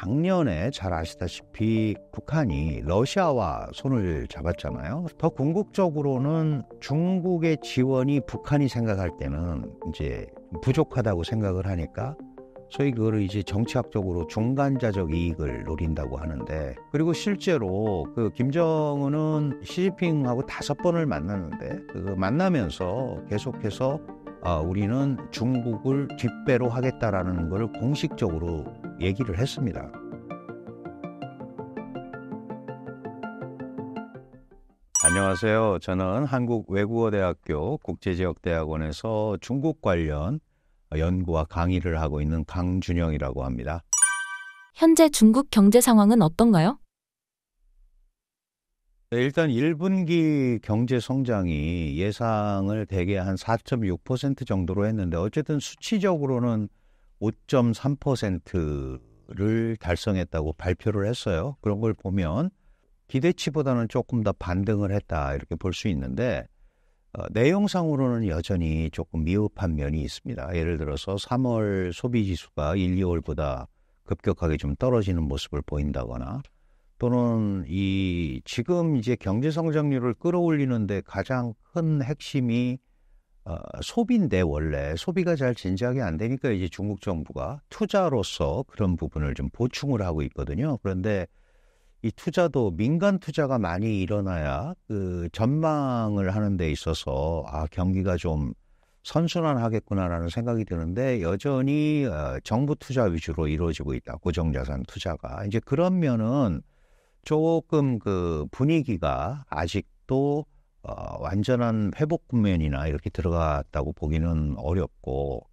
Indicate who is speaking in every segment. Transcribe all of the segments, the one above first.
Speaker 1: 작년에 잘 아시다시피 북한이 러시아와 손을 잡았잖아요. 더 궁극적으로는 중국의 지원이 북한이 생각할 때는 이제 부족하다고 생각을 하니까 소위 그거를 이제 정치학적으로 중간자적 이익을 노린다고 하는데, 그리고 실제로 그 김정은은 시진핑하고 5번을 만났는데 그 만나면서 계속해서 우리는 중국을 뒷배로 하겠다라는 걸 공식적으로 얘기를 했습니다. 안녕하세요. 저는 한국외국어대학교 국제지역대학원에서 중국 관련 연구와 강의를 하고 있는 강준영이라고 합니다.
Speaker 2: 현재 중국 경제 상황은 어떤가요?
Speaker 1: 일단 1분기 경제 성장이 예상을 대개 한 4.6% 정도로 했는데, 어쨌든 수치적으로는 5.3%를 달성했다고 발표를 했어요. 그런 걸 보면 기대치보다는 조금 더 반등을 했다, 이렇게 볼 수 있는데, 내용상으로는 여전히 조금 미흡한 면이 있습니다. 예를 들어서 3월 소비지수가 1, 2월보다 급격하게 좀 떨어지는 모습을 보인다거나, 또는 지금 이제 경제 성장률을 끌어올리는데 가장 큰 핵심이 소비인데, 원래 소비가 잘 진작이 안 되니까 이제 중국 정부가 투자로서 그런 부분을 좀 보충을 하고 있거든요. 그런데 이 투자도 민간 투자가 많이 일어나야 그 전망을 하는 데 있어서 경기가 좀 선순환하겠구나라는 생각이 드는데, 여전히 정부 투자 위주로 이루어지고 있다. 고정자산 투자가. 이제 그런 면은 조금 그 분위기가 아직도 완전한 회복 국면이나 이렇게 들어갔다고 보기는 어렵고,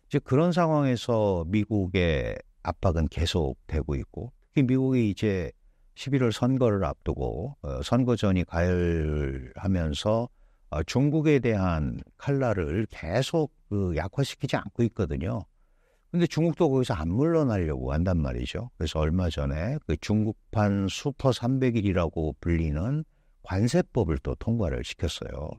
Speaker 1: 이제 그런 상황에서 미국의 압박은 계속되고 있고, 특히 미국이 이제 11월 선거를 앞두고 선거전이 가열하면서 중국에 대한 칼날을 계속 약화시키지 않고 있거든요. 근데 중국도 거기서 안 물러나려고 한단 말이죠. 그래서 얼마 전에 그 중국판 슈퍼 300일이라고 불리는 관세법을 또 통과를 시켰어요.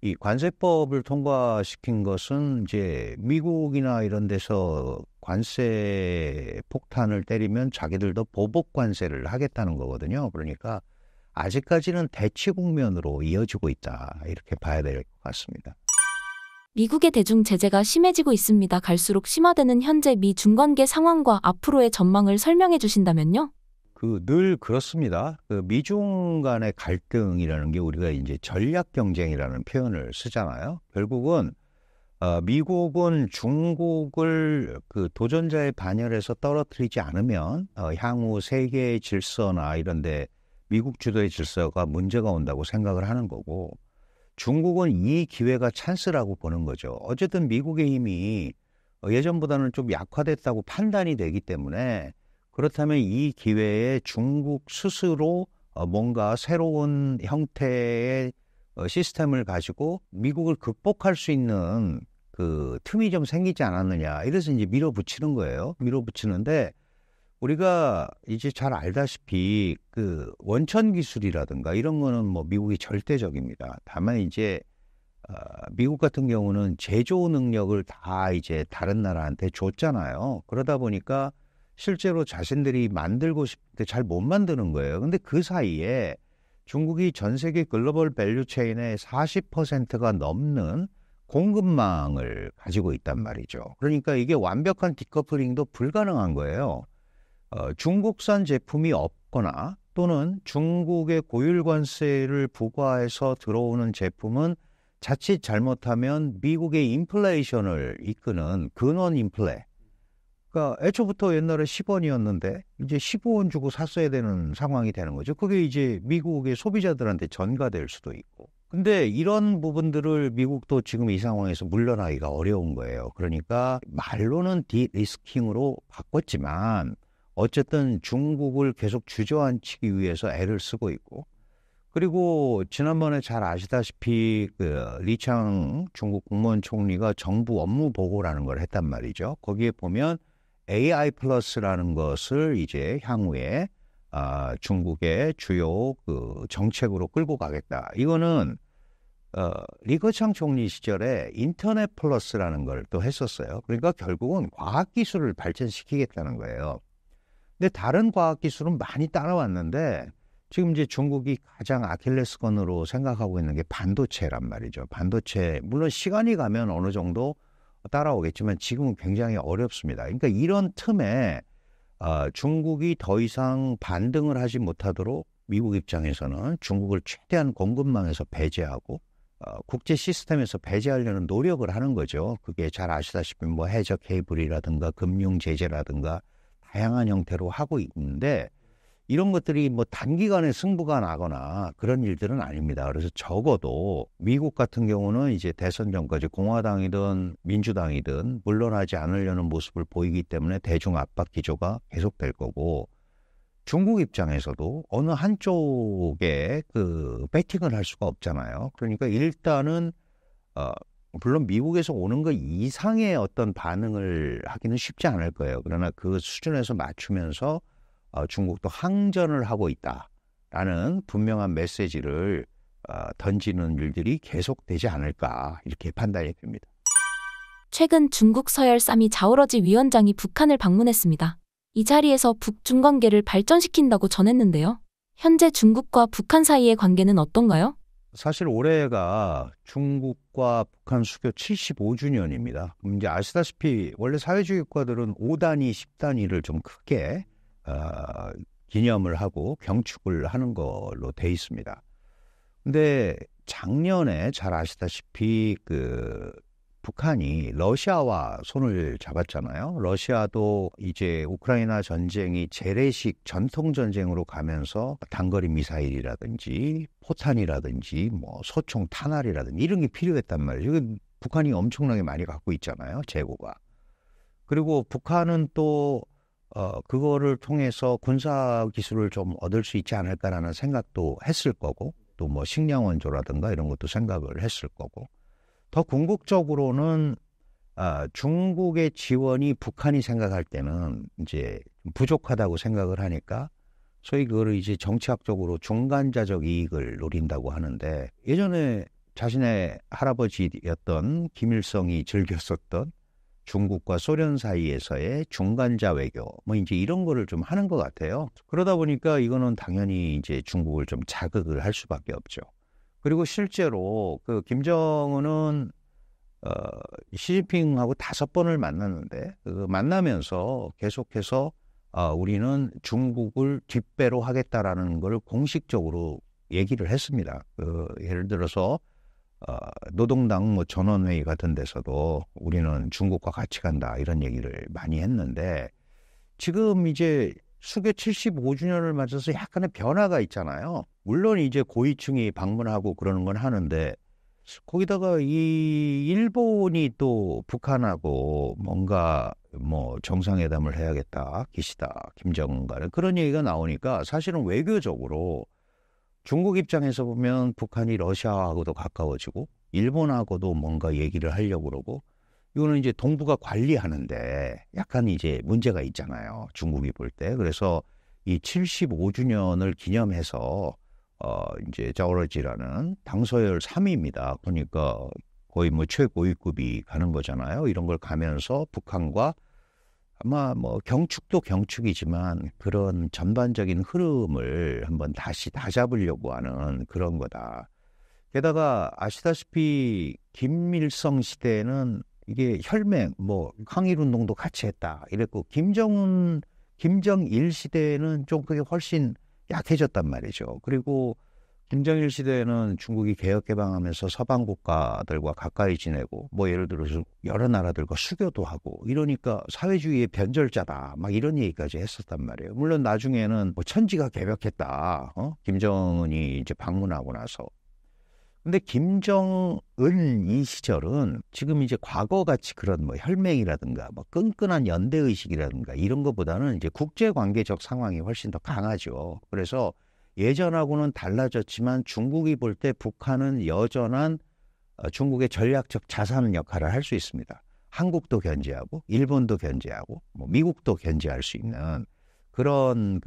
Speaker 1: 이 관세법을 통과시킨 것은 이제 미국이나 이런 데서 관세 폭탄을 때리면 자기들도 보복 관세를 하겠다는 거거든요. 그러니까 아직까지는 대치 국면으로 이어지고 있다, 이렇게 봐야 될 것 같습니다.
Speaker 2: 미국의 대중 제재가 심해지고 있습니다. 갈수록 심화되는 현재 미중 관계 상황과 앞으로의 전망을 설명해 주신다면요?
Speaker 1: 늘 그렇습니다. 미중 간의 갈등이라는 게 우리가 이제 전략 경쟁이라는 표현을 쓰잖아요. 결국은 미국은 중국을 그 도전자의 반열에서 떨어뜨리지 않으면 향후 세계의 질서나 이런데 미국 주도의 질서가 문제가 온다고 생각을 하는 거고, 중국은 이 기회가 찬스라고 보는 거죠. 어쨌든 미국의 힘이 예전보다는 좀 약화됐다고 판단이 되기 때문에, 그렇다면 이 기회에 중국 스스로 뭔가 새로운 형태의 시스템을 가지고 미국을 극복할 수 있는 그 틈이 좀 생기지 않았느냐, 이래서 이제 밀어붙이는 거예요. 밀어붙이는데, 우리가 이제 잘 알다시피 그 원천 기술이라든가 이런 거는 뭐 미국이 절대적입니다. 다만 이제 미국 같은 경우는 제조 능력을 다 이제 다른 나라한테 줬잖아요. 그러다 보니까 실제로 자신들이 만들고 싶을 때 잘 못 만드는 거예요. 근데 그 사이에 중국이 전 세계 글로벌 밸류 체인의 40%가 넘는 공급망을 가지고 있단 말이죠. 그러니까 이게 완벽한 디커플링도 불가능한 거예요. 중국산 제품이 없거나 또는 중국의 고율 관세를 부과해서 들어오는 제품은 자칫 잘못하면 미국의 인플레이션을 이끄는 근원 인플레. 그러니까 애초부터 옛날에 10원이었는데 이제 15원 주고 샀어야 되는 상황이 되는 거죠. 그게 이제 미국의 소비자들한테 전가될 수도 있고. 근데 이런 부분들을 미국도 지금 이 상황에서 물러나기가 어려운 거예요. 그러니까 말로는 디리스킹으로 바꿨지만 어쨌든 중국을 계속 주저앉히기 위해서 애를 쓰고 있고, 그리고 지난번에 잘 아시다시피 그 리창 중국 국무원 총리가 정부 업무 보고라는 걸 했단 말이죠. 거기에 보면 AI 플러스라는 것을 이제 향후에 중국의 주요 그 정책으로 끌고 가겠다. 이거는 리커창 총리 시절에 인터넷 플러스라는 걸 또 했었어요. 그러니까 결국은 과학기술을 발전시키겠다는 거예요. 근데 다른 과학 기술은 많이 따라왔는데 지금 이제 중국이 가장 아킬레스건으로 생각하고 있는 게 반도체란 말이죠. 반도체 물론 시간이 가면 어느 정도 따라오겠지만 지금은 굉장히 어렵습니다. 그러니까 이런 틈에 중국이 더 이상 반등을 하지 못하도록 미국 입장에서는 중국을 최대한 공급망에서 배제하고 국제 시스템에서 배제하려는 노력을 하는 거죠. 그게 잘 아시다시피 뭐 해저 케이블이라든가 금융 제재라든가 다양한 형태로 하고 있는데 이런 것들이 뭐 단기간에 승부가 나거나 그런 일들은 아닙니다. 그래서 적어도 미국 같은 경우는 이제 대선 전까지 공화당이든 민주당이든 물러나지 않으려는 모습을 보이기 때문에 대중 압박 기조가 계속될 거고 중국 입장에서도 어느 한쪽에 그 배팅을 할 수가 없잖아요. 그러니까 일단은 물론 미국에서 오는 것 이상의 어떤 반응을 하기는 쉽지 않을 거예요. 그러나 그 수준에서 맞추면서 중국도 항전을 하고 있다라는 분명한 메시지를 던지는 일들이 계속되지 않을까 이렇게 판단이 됩니다.
Speaker 2: 최근 중국 서열 쌈이 자오러지 위원장이 북한을 방문했습니다. 이 자리에서 북중 관계를 발전시킨다고 전했는데요. 현재 중국과 북한 사이의 관계는 어떤가요?
Speaker 1: 사실 올해가 중국과 북한 수교 75주년입니다. 이제 아시다시피 원래 사회주의 국가들은 5단위, 10단위를 좀 크게 기념을 하고 경축을 하는 걸로 돼 있습니다. 근데 작년에 잘 아시다시피 북한이 러시아와 손을 잡았잖아요. 러시아도 이제 우크라이나 전쟁이 재래식 전통 전쟁으로 가면서 단거리 미사일이라든지 포탄이라든지 뭐 소총 탄알이라든지 이런 게 필요했단 말이에요. 북한이 엄청나게 많이 갖고 있잖아요. 재고가. 그리고 북한은 또 그거를 통해서 군사 기술을 좀 얻을 수 있지 않을까라는 생각도 했을 거고 또 뭐 식량 원조라든가 이런 것도 생각을 했을 거고 더 궁극적으로는 중국의 지원이 북한이 생각할 때는 이제 부족하다고 생각을 하니까 소위 그거를 이제 정치학적으로 중간자적 이익을 노린다고 하는데 예전에 자신의 할아버지였던 김일성이 즐겼었던 중국과 소련 사이에서의 중간자 외교 뭐 이제 이런 거를 좀 하는 것 같아요. 그러다 보니까 이거는 당연히 이제 중국을 좀 자극을 할 수밖에 없죠. 그리고 실제로 김정은은 시진핑하고 5번을 만났는데 만나면서 계속해서 우리는 중국을 뒷배로 하겠다라는 걸 공식적으로 얘기를 했습니다. 예를 들어서 노동당 뭐 전원회의 같은 데서도 우리는 중국과 같이 간다 이런 얘기를 많이 했는데 지금 이제 수교 75주년을 맞아서 약간의 변화가 있잖아요. 물론 이제 고위층이 방문하고 그러는 건 하는데 거기다가 이 일본이 또 북한하고 뭔가 뭐 정상회담을 해야겠다. 기시다, 김정은 간에 그런 얘기가 나오니까 사실은 외교적으로 중국 입장에서 보면 북한이 러시아하고도 가까워지고 일본하고도 뭔가 얘기를 하려고 그러고 이거는 이제 동북아 관리하는데 약간 이제 문제가 있잖아요. 중국이 볼 때. 그래서 이 75주년을 기념해서 이제 자오러지라는 당서열 3위입니다. 그러니까 거의 뭐 최고위급이 가는 거잖아요. 이런 걸 가면서 북한과 아마 뭐 경축도 경축이지만 그런 전반적인 흐름을 한번 다시 다잡으려고 하는 그런 거다. 게다가 아시다시피 김일성 시대에는 이게 혈맹, 뭐 항일운동도 같이 했다 이랬고 김정일 시대에는 좀 그게 훨씬 약해졌단 말이죠. 그리고 김정일 시대에는 중국이 개혁개방하면서 서방 국가들과 가까이 지내고 뭐 예를 들어서 여러 나라들과 수교도 하고 이러니까 사회주의의 변절자다 막 이런 얘기까지 했었단 말이에요. 물론 나중에는 뭐 천지가 개벽했다. 김정은이 이제 방문하고 나서. 근데 김정은 이 시절은 지금 이제 과거같이 그런 뭐 혈맹이라든가 뭐 끈끈한 연대의식이라든가 이런 것보다는 이제 국제관계적 상황이 훨씬 더 강하죠. 그래서 예전하고는 달라졌지만 중국이 볼 때 북한은 여전한 중국의 전략적 자산 역할을 할 수 있습니다. 한국도 견제하고 일본도 견제하고 뭐 미국도 견제할 수 있는 그런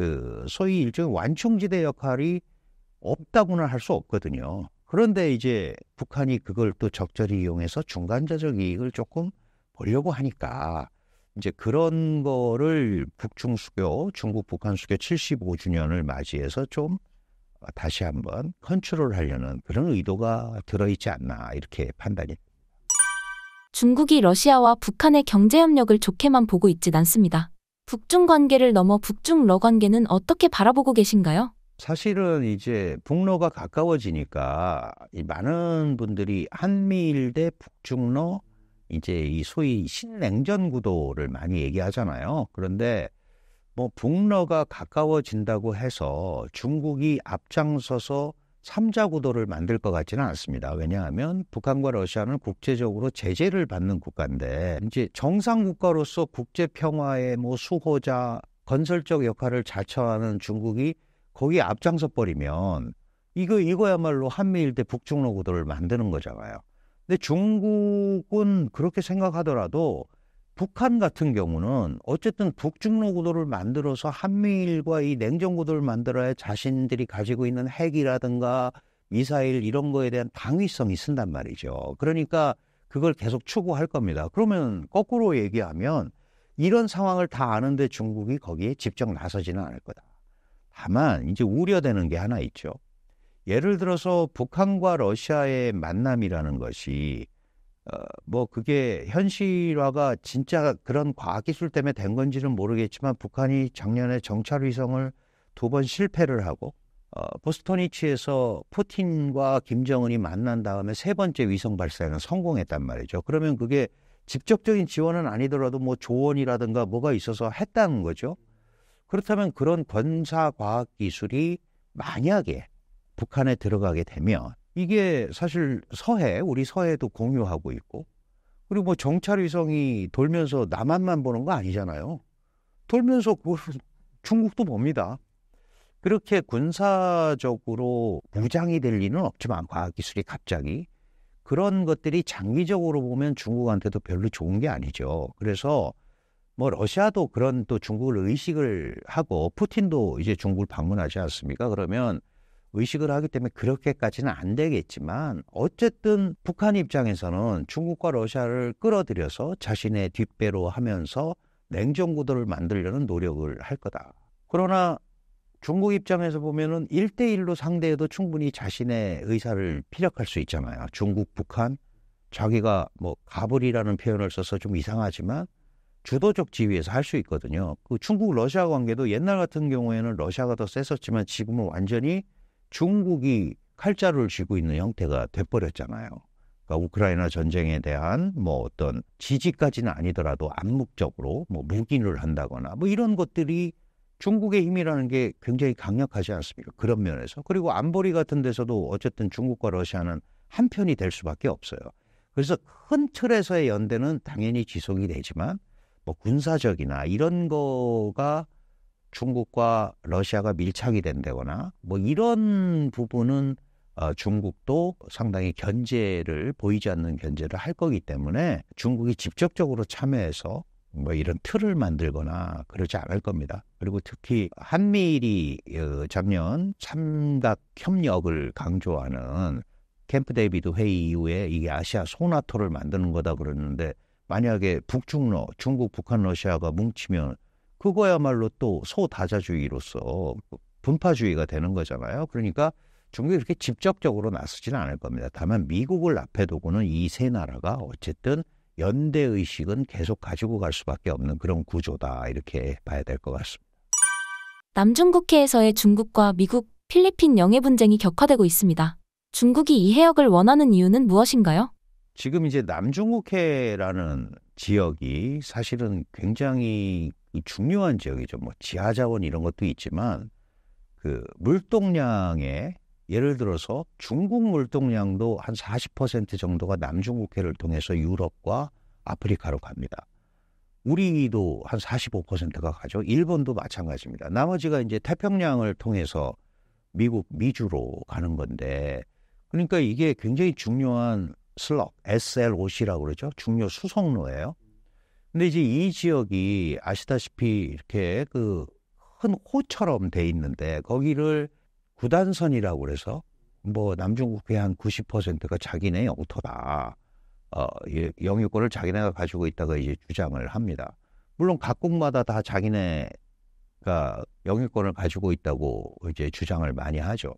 Speaker 1: 소위 일종의 완충지대 역할이 없다고는 할 수 없거든요. 그런데 이제 북한이 그걸 또 적절히 이용해서 중간자적 이익을 조금 보려고 하니까 이제 그런 거를 북중 수교, 중국 북한 수교 75주년을 맞이해서 좀 다시 한번 컨트롤하려는 그런 의도가 들어있지 않나 이렇게 판단이.
Speaker 2: 중국이 러시아와 북한의 경제협력을 좋게만 보고 있진 않습니다. 북중 관계를 넘어 북중-러 관계는 어떻게 바라보고 계신가요?
Speaker 1: 사실은 이제 북러가 가까워지니까 이 많은 분들이 한미일 대 북중러 이제 이 소위 신냉전 구도를 많이 얘기하잖아요. 그런데 뭐 북러가 가까워진다고 해서 중국이 앞장서서 3자 구도를 만들 것 같지는 않습니다. 왜냐하면 북한과 러시아는 국제적으로 제재를 받는 국가인데 이제 정상 국가로서 국제 평화의 뭐 수호자, 건설적 역할을 자처하는 중국이 거기에 앞장서 버리면 이거야말로 한미일 대 북중러 구도를 만드는 거잖아요. 근데 중국은 그렇게 생각하더라도 북한 같은 경우는 어쨌든 북중러 구도를 만들어서 한미일과 이 냉전 구도를 만들어야 자신들이 가지고 있는 핵이라든가 미사일 이런 거에 대한 당위성이 쓴단 말이죠. 그러니까 그걸 계속 추구할 겁니다. 그러면 거꾸로 얘기하면 이런 상황을 다 아는데 중국이 거기에 직접 나서지는 않을 거다. 다만 이제 우려되는 게 하나 있죠. 예를 들어서 북한과 러시아의 만남이라는 것이 뭐 그게 현실화가 진짜 그런 과학기술 때문에 된 건지는 모르겠지만 북한이 작년에 정찰위성을 2번 실패를 하고 보스토니치에서 푸틴과 김정은이 만난 다음에 3번째 위성 발사에는 성공했단 말이죠. 그러면 그게 직접적인 지원은 아니더라도 뭐 조언이라든가 뭐가 있어서 했다는 거죠. 그렇다면 그런 권사과학기술이 만약에 북한에 들어가게 되면 이게 사실 우리 서해도 공유하고 있고, 그리고 뭐 정찰위성이 돌면서 남한만 보는 거 아니잖아요. 돌면서 중국도 봅니다. 그렇게 군사적으로 무장이 될 리는 없지만 과학기술이 갑자기 그런 것들이 장기적으로 보면 중국한테도 별로 좋은 게 아니죠. 그래서 뭐 러시아도 그런 또 중국을 의식을 하고 푸틴도 이제 중국을 방문하지 않습니까? 그러면 의식을 하기 때문에 그렇게까지는 안 되겠지만 어쨌든 북한 입장에서는 중국과 러시아를 끌어들여서 자신의 뒷배로 하면서 냉전 구도를 만들려는 노력을 할 거다. 그러나 중국 입장에서 보면은 1대1로 상대해도 충분히 자신의 의사를 피력할 수 있잖아요. 중국, 북한, 자기가 뭐 가불이라는 표현을 써서 좀 이상하지만 주도적 지위에서 할 수 있거든요. 그 중국 러시아 관계도 옛날 같은 경우에는 러시아가 더 셌었지만 지금은 완전히 중국이 칼자루를 쥐고 있는 형태가 돼버렸잖아요. 그러니까 우크라이나 전쟁에 대한 뭐 어떤 지지까지는 아니더라도 암묵적으로 뭐 묵인을 한다거나 뭐 이런 것들이 중국의 힘이라는 게 굉장히 강력하지 않습니까? 그런 면에서. 그리고 안보리 같은 데서도 어쨌든 중국과 러시아는 한 편이 될 수밖에 없어요. 그래서 큰 틀에서의 연대는 당연히 지속이 되지만 뭐 군사적이나 이런 거가 중국과 러시아가 밀착이 된다거나 뭐 이런 부분은 중국도 상당히 견제를 보이지 않는 견제를 할 거기 때문에 중국이 직접적으로 참여해서 뭐 이런 틀을 만들거나 그러지 않을 겁니다. 그리고 특히 한미일이 작년 삼각 협력을 강조하는 캠프 데이비드 회의 이후에 이게 아시아 소나토를 만드는 거다 그러는데 만약에 북중러, 중국, 북한, 러시아가 뭉치면 그거야말로 또 소다자주의로서 분파주의가 되는 거잖아요. 그러니까 중국이 그렇게 직접적으로 나서지는 않을 겁니다. 다만 미국을 앞에 두고는 이 세 나라가 어쨌든 연대의식은 계속 가지고 갈 수밖에 없는 그런 구조다. 이렇게 봐야 될 것 같습니다.
Speaker 2: 남중국해에서의 중국과 미국, 필리핀 영해 분쟁이 격화되고 있습니다. 중국이 이 해역을 원하는 이유는 무엇인가요?
Speaker 1: 지금 이제 남중국해라는 지역이 사실은 굉장히 중요한 지역이죠. 뭐 지하자원 이런 것도 있지만 그 물동량에 예를 들어서 중국 물동량도 한 40% 정도가 남중국해를 통해서 유럽과 아프리카로 갑니다. 우리도 한 45%가 가죠. 일본도 마찬가지입니다. 나머지가 이제 태평양을 통해서 미국, 미주로 가는 건데 그러니까 이게 굉장히 중요한 슬럭, SLOC라고 그러죠. 중요 수송로예요. 근데 이제 이 지역이 아시다시피 이렇게 그 큰 호처럼 돼 있는데 거기를 구단선이라고 그래서 뭐 남중국해 한 90%가 자기네 영토다. 영유권을 자기네가 가지고 있다가 이제 주장을 합니다. 물론 각국마다 다 자기네가 영유권을 가지고 있다고 이제 주장을 많이 하죠.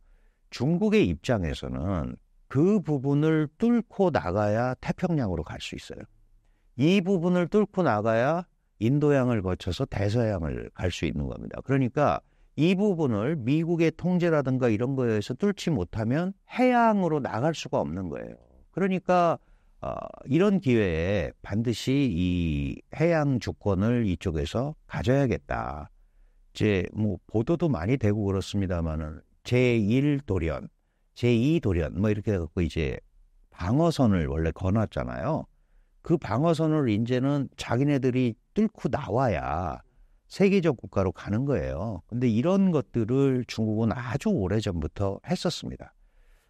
Speaker 1: 중국의 입장에서는 그 부분을 뚫고 나가야 태평양으로 갈 수 있어요. 이 부분을 뚫고 나가야 인도양을 거쳐서 대서양을 갈 수 있는 겁니다. 그러니까 이 부분을 미국의 통제라든가 이런 거에서 뚫지 못하면 해양으로 나갈 수가 없는 거예요. 그러니까 이런 기회에 반드시 이 해양 주권을 이쪽에서 가져야겠다. 이제 뭐 보도도 많이 되고 그렇습니다만은 제1도련, 제2도련 뭐 이렇게 해갖고 이제 방어선을 원래 거놨잖아요. 그 방어선을 이제는 자기네들이 뚫고 나와야 세계적 국가로 가는 거예요. 근데 이런 것들을 중국은 아주 오래전부터 했었습니다.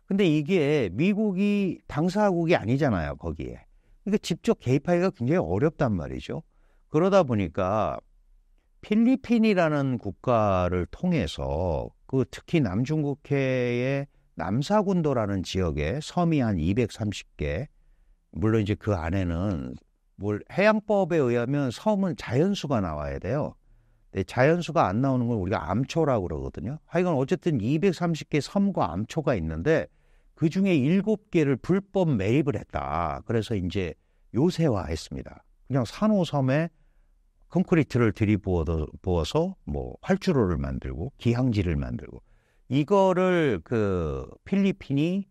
Speaker 1: 근데 이게 미국이 당사국이 아니잖아요, 거기에. 그러니까 직접 개입하기가 굉장히 어렵단 말이죠. 그러다 보니까 필리핀이라는 국가를 통해서 그 특히 남중국해의 남사군도라는 지역에 섬이 한 230개, 물론 이제 그 안에는 해양법에 의하면 섬은 자연수가 나와야 돼요. 근데 자연수가 안 나오는 걸 우리가 암초라고 그러거든요. 하여간 어쨌든 230개 섬과 암초가 있는데 그 중에 7개를 불법 매입을 했다. 그래서 이제 요새화했습니다. 그냥 산호섬에 콘크리트를 들이부어서 뭐 활주로를 만들고 기항지를 만들고 이거를 그 필리핀이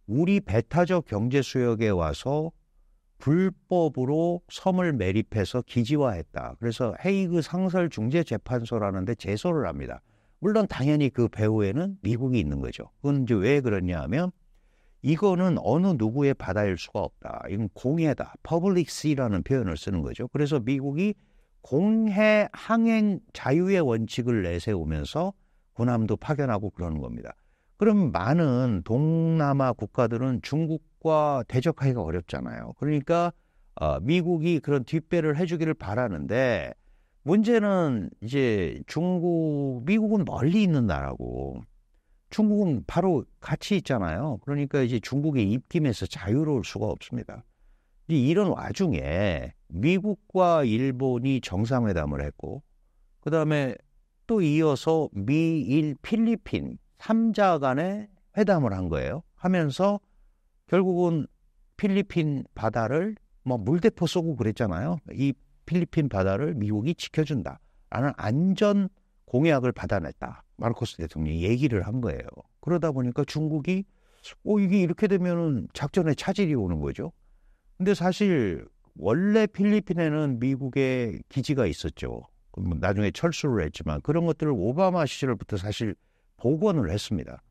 Speaker 1: 우리 배타적 경제 수역에 와서 불법으로 섬을 매립해서 기지화했다. 그래서 헤이그 상설중재재판소라는 데 제소를 합니다. 물론 당연히 그 배후에는 미국이 있는 거죠. 그건 이제 왜 그러냐 하면 이거는 어느 누구의 바다일 수가 없다. 이건 공해다. 퍼블릭 시라는 표현을 쓰는 거죠. 그래서 미국이 공해 항행 자유의 원칙을 내세우면서 군함도 파견하고 그러는 겁니다. 그럼 많은 동남아 국가들은 중국과 대적하기가 어렵잖아요. 그러니까 미국이 그런 뒷배를 해주기를 바라는데 문제는 이제 미국은 멀리 있는 나라고 중국은 바로 같이 있잖아요. 그러니까 이제 중국의 입김에서 자유로울 수가 없습니다. 이런 와중에 미국과 일본이 정상회담을 했고 그 다음에 또 이어서 미일 필리핀 3자 간의 회담을 한 거예요. 하면서 결국은 필리핀 바다를 뭐 물대포 쏘고 그랬잖아요. 이 필리핀 바다를 미국이 지켜준다라는 안전 공약을 받아냈다. 마르코스 대통령이 얘기를 한 거예요. 그러다 보니까 중국이 이게 이렇게 되면은 작전에 차질이 오는 거죠. 근데 사실 원래 필리핀에는 미국의 기지가 있었죠. 나중에 철수를 했지만 그런 것들을 오바마 시절부터 사실 복원을 했습니다.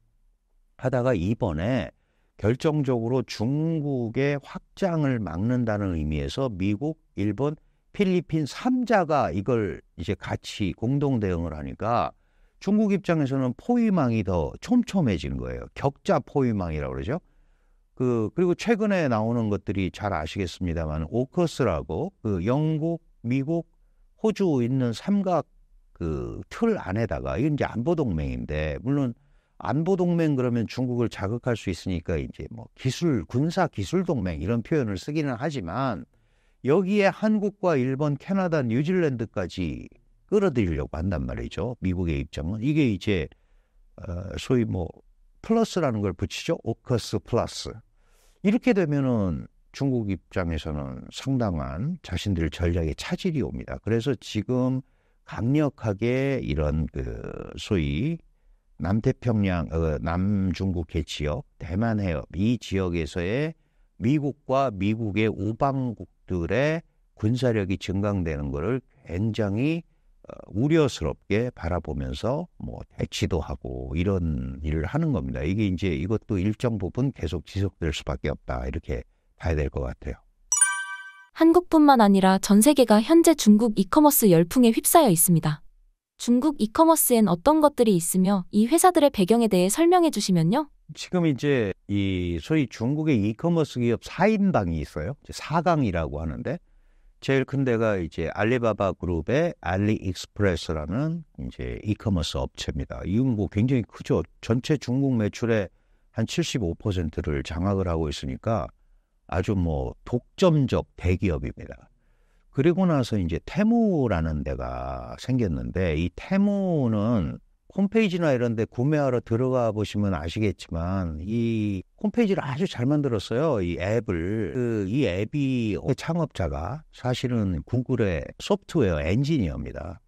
Speaker 1: 하다가 이번에 결정적으로 중국의 확장을 막는다는 의미에서 미국, 일본, 필리핀 3자가 이걸 이제 같이 공동 대응을 하니까 중국 입장에서는 포위망이 더 촘촘해진 거예요. 격자 포위망이라고 그러죠. 그리고 최근에 나오는 것들이 잘 아시겠습니다만 오커스라고 그 영국, 미국, 호주 있는 삼각 그 틀 안에다가 이건 이제 안보동맹인데 물론 안보동맹 그러면 중국을 자극할 수 있으니까 이제 뭐 군사 기술 동맹 이런 표현을 쓰기는 하지만 여기에 한국과 일본, 캐나다, 뉴질랜드까지 끌어들이려고 한단 말이죠. 미국의 입장은 이게 이제 소위 뭐 플러스라는 걸 붙이죠. 오커스 플러스. 이렇게 되면은 중국 입장에서는 상당한 자신들 전략에 차질이 옵니다. 그래서 지금 강력하게 이런 소위 남태평양, 남중국해 지역, 대만 해협 이 지역에서의 미국과 미국의 우방국들의 군사력이 증강되는 것을 굉장히 우려스럽게 바라보면서 뭐 대치도 하고 이런 일을 하는 겁니다. 이게 이제 이것도 일정 부분 계속 지속될 수밖에 없다 이렇게 봐야 될 것 같아요.
Speaker 2: 한국뿐만 아니라 전 세계가 현재 중국 이커머스 열풍에 휩싸여 있습니다. 중국 이커머스엔 어떤 것들이 있으며 이 회사들의 배경에 대해 설명해 주시면요.
Speaker 1: 지금 이제 이 소위 중국의 이커머스 기업 4인방이 있어요. 4강이라고 하는데 제일 큰 데가 이제 알리바바 그룹의 알리익스프레스라는 이제 이커머스 업체입니다. 이건 뭐 굉장히 크죠. 전체 중국 매출의 한 75%를 장악을 하고 있으니까 아주 뭐 독점적 대기업입니다. 그리고 나서 이제 테무라는 데가 생겼는데 이 테무는 홈페이지나 이런 데 구매하러 들어가 보시면 아시겠지만 이 홈페이지를 아주 잘 만들었어요. 이 앱을. 이 앱이 창업자가 사실은 구글의 소프트웨어 엔지니어입니다.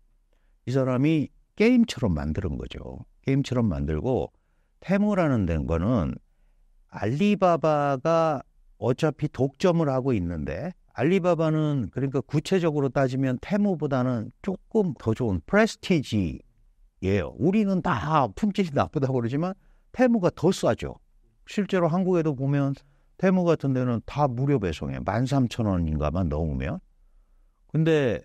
Speaker 1: 이 사람이 게임처럼 만드는 거죠. 게임처럼 만들고 테무라는 거는 알리바바가 어차피 독점을 하고 있는데 알리바바는 그러니까 구체적으로 따지면 테무보다는 조금 더 좋은 프레스티지예요. 우리는 다 품질이 나쁘다고 그러지만 테무가 더 싸죠. 실제로 한국에도 보면 테무 같은 데는 다 무료 배송해. 13,000원인가만 넣으면. 근데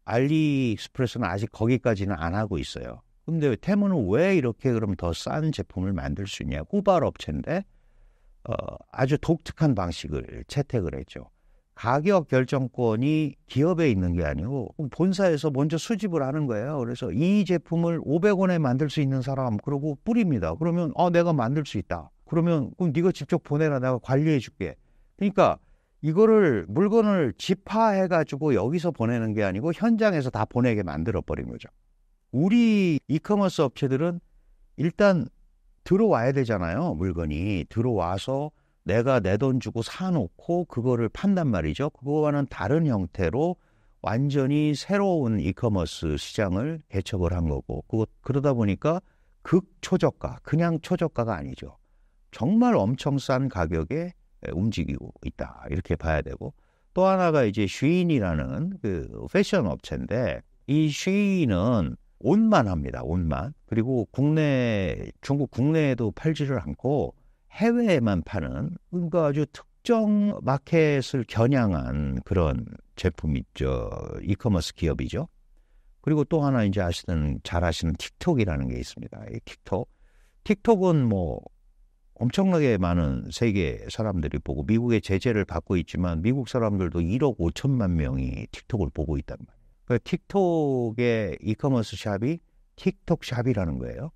Speaker 1: 알리익스프레스는 아직 거기까지는 안 하고 있어요. 근데 테무는 왜 이렇게 그럼 더 싼 제품을 만들 수 있냐? 후발 업체인데 아주 독특한 방식을 채택을 했죠. 가격 결정권이 기업에 있는 게 아니고 본사에서 먼저 수집을 하는 거예요. 그래서 이 제품을 500원에 만들 수 있는 사람 그러고 뿌립니다. 그러면 내가 만들 수 있다. 그러면 그럼 네가 직접 보내라. 내가 관리해 줄게. 그러니까 이거를 물건을 집화해 가지고 여기서 보내는 게 아니고 현장에서 다 보내게 만들어 버린 거죠. 우리 이커머스 업체들은 일단 들어와야 되잖아요. 물건이 들어와서 내가 내 돈 주고 사놓고 그거를 판단 말이죠. 그거와는 다른 형태로 완전히 새로운 이커머스 시장을 개척을 한 거고 그러다 보니까 극초저가, 그냥 초저가가 아니죠. 정말 엄청 싼 가격에 움직이고 있다. 이렇게 봐야 되고 또 하나가 이제 쉬인이라는 그 패션 업체인데 이 쉬인은 옷만 합니다. 옷만. 그리고 중국 국내에도 팔지를 않고 해외에만 파는 그러니까 아주 특정 마켓을 겨냥한 그런 제품이죠. 이커머스 기업이죠. 그리고 또 하나 이제 잘 아시는 틱톡이라는 게 있습니다. 이 틱톡은 뭐 엄청나게 많은 세계 사람들이 보고 미국의 제재를 받고 있지만 미국 사람들도 1억 5천만 명이 틱톡을 보고 있단 말이에요. 그러니까 틱톡의 이커머스 샵이 틱톡샵이라는 거예요.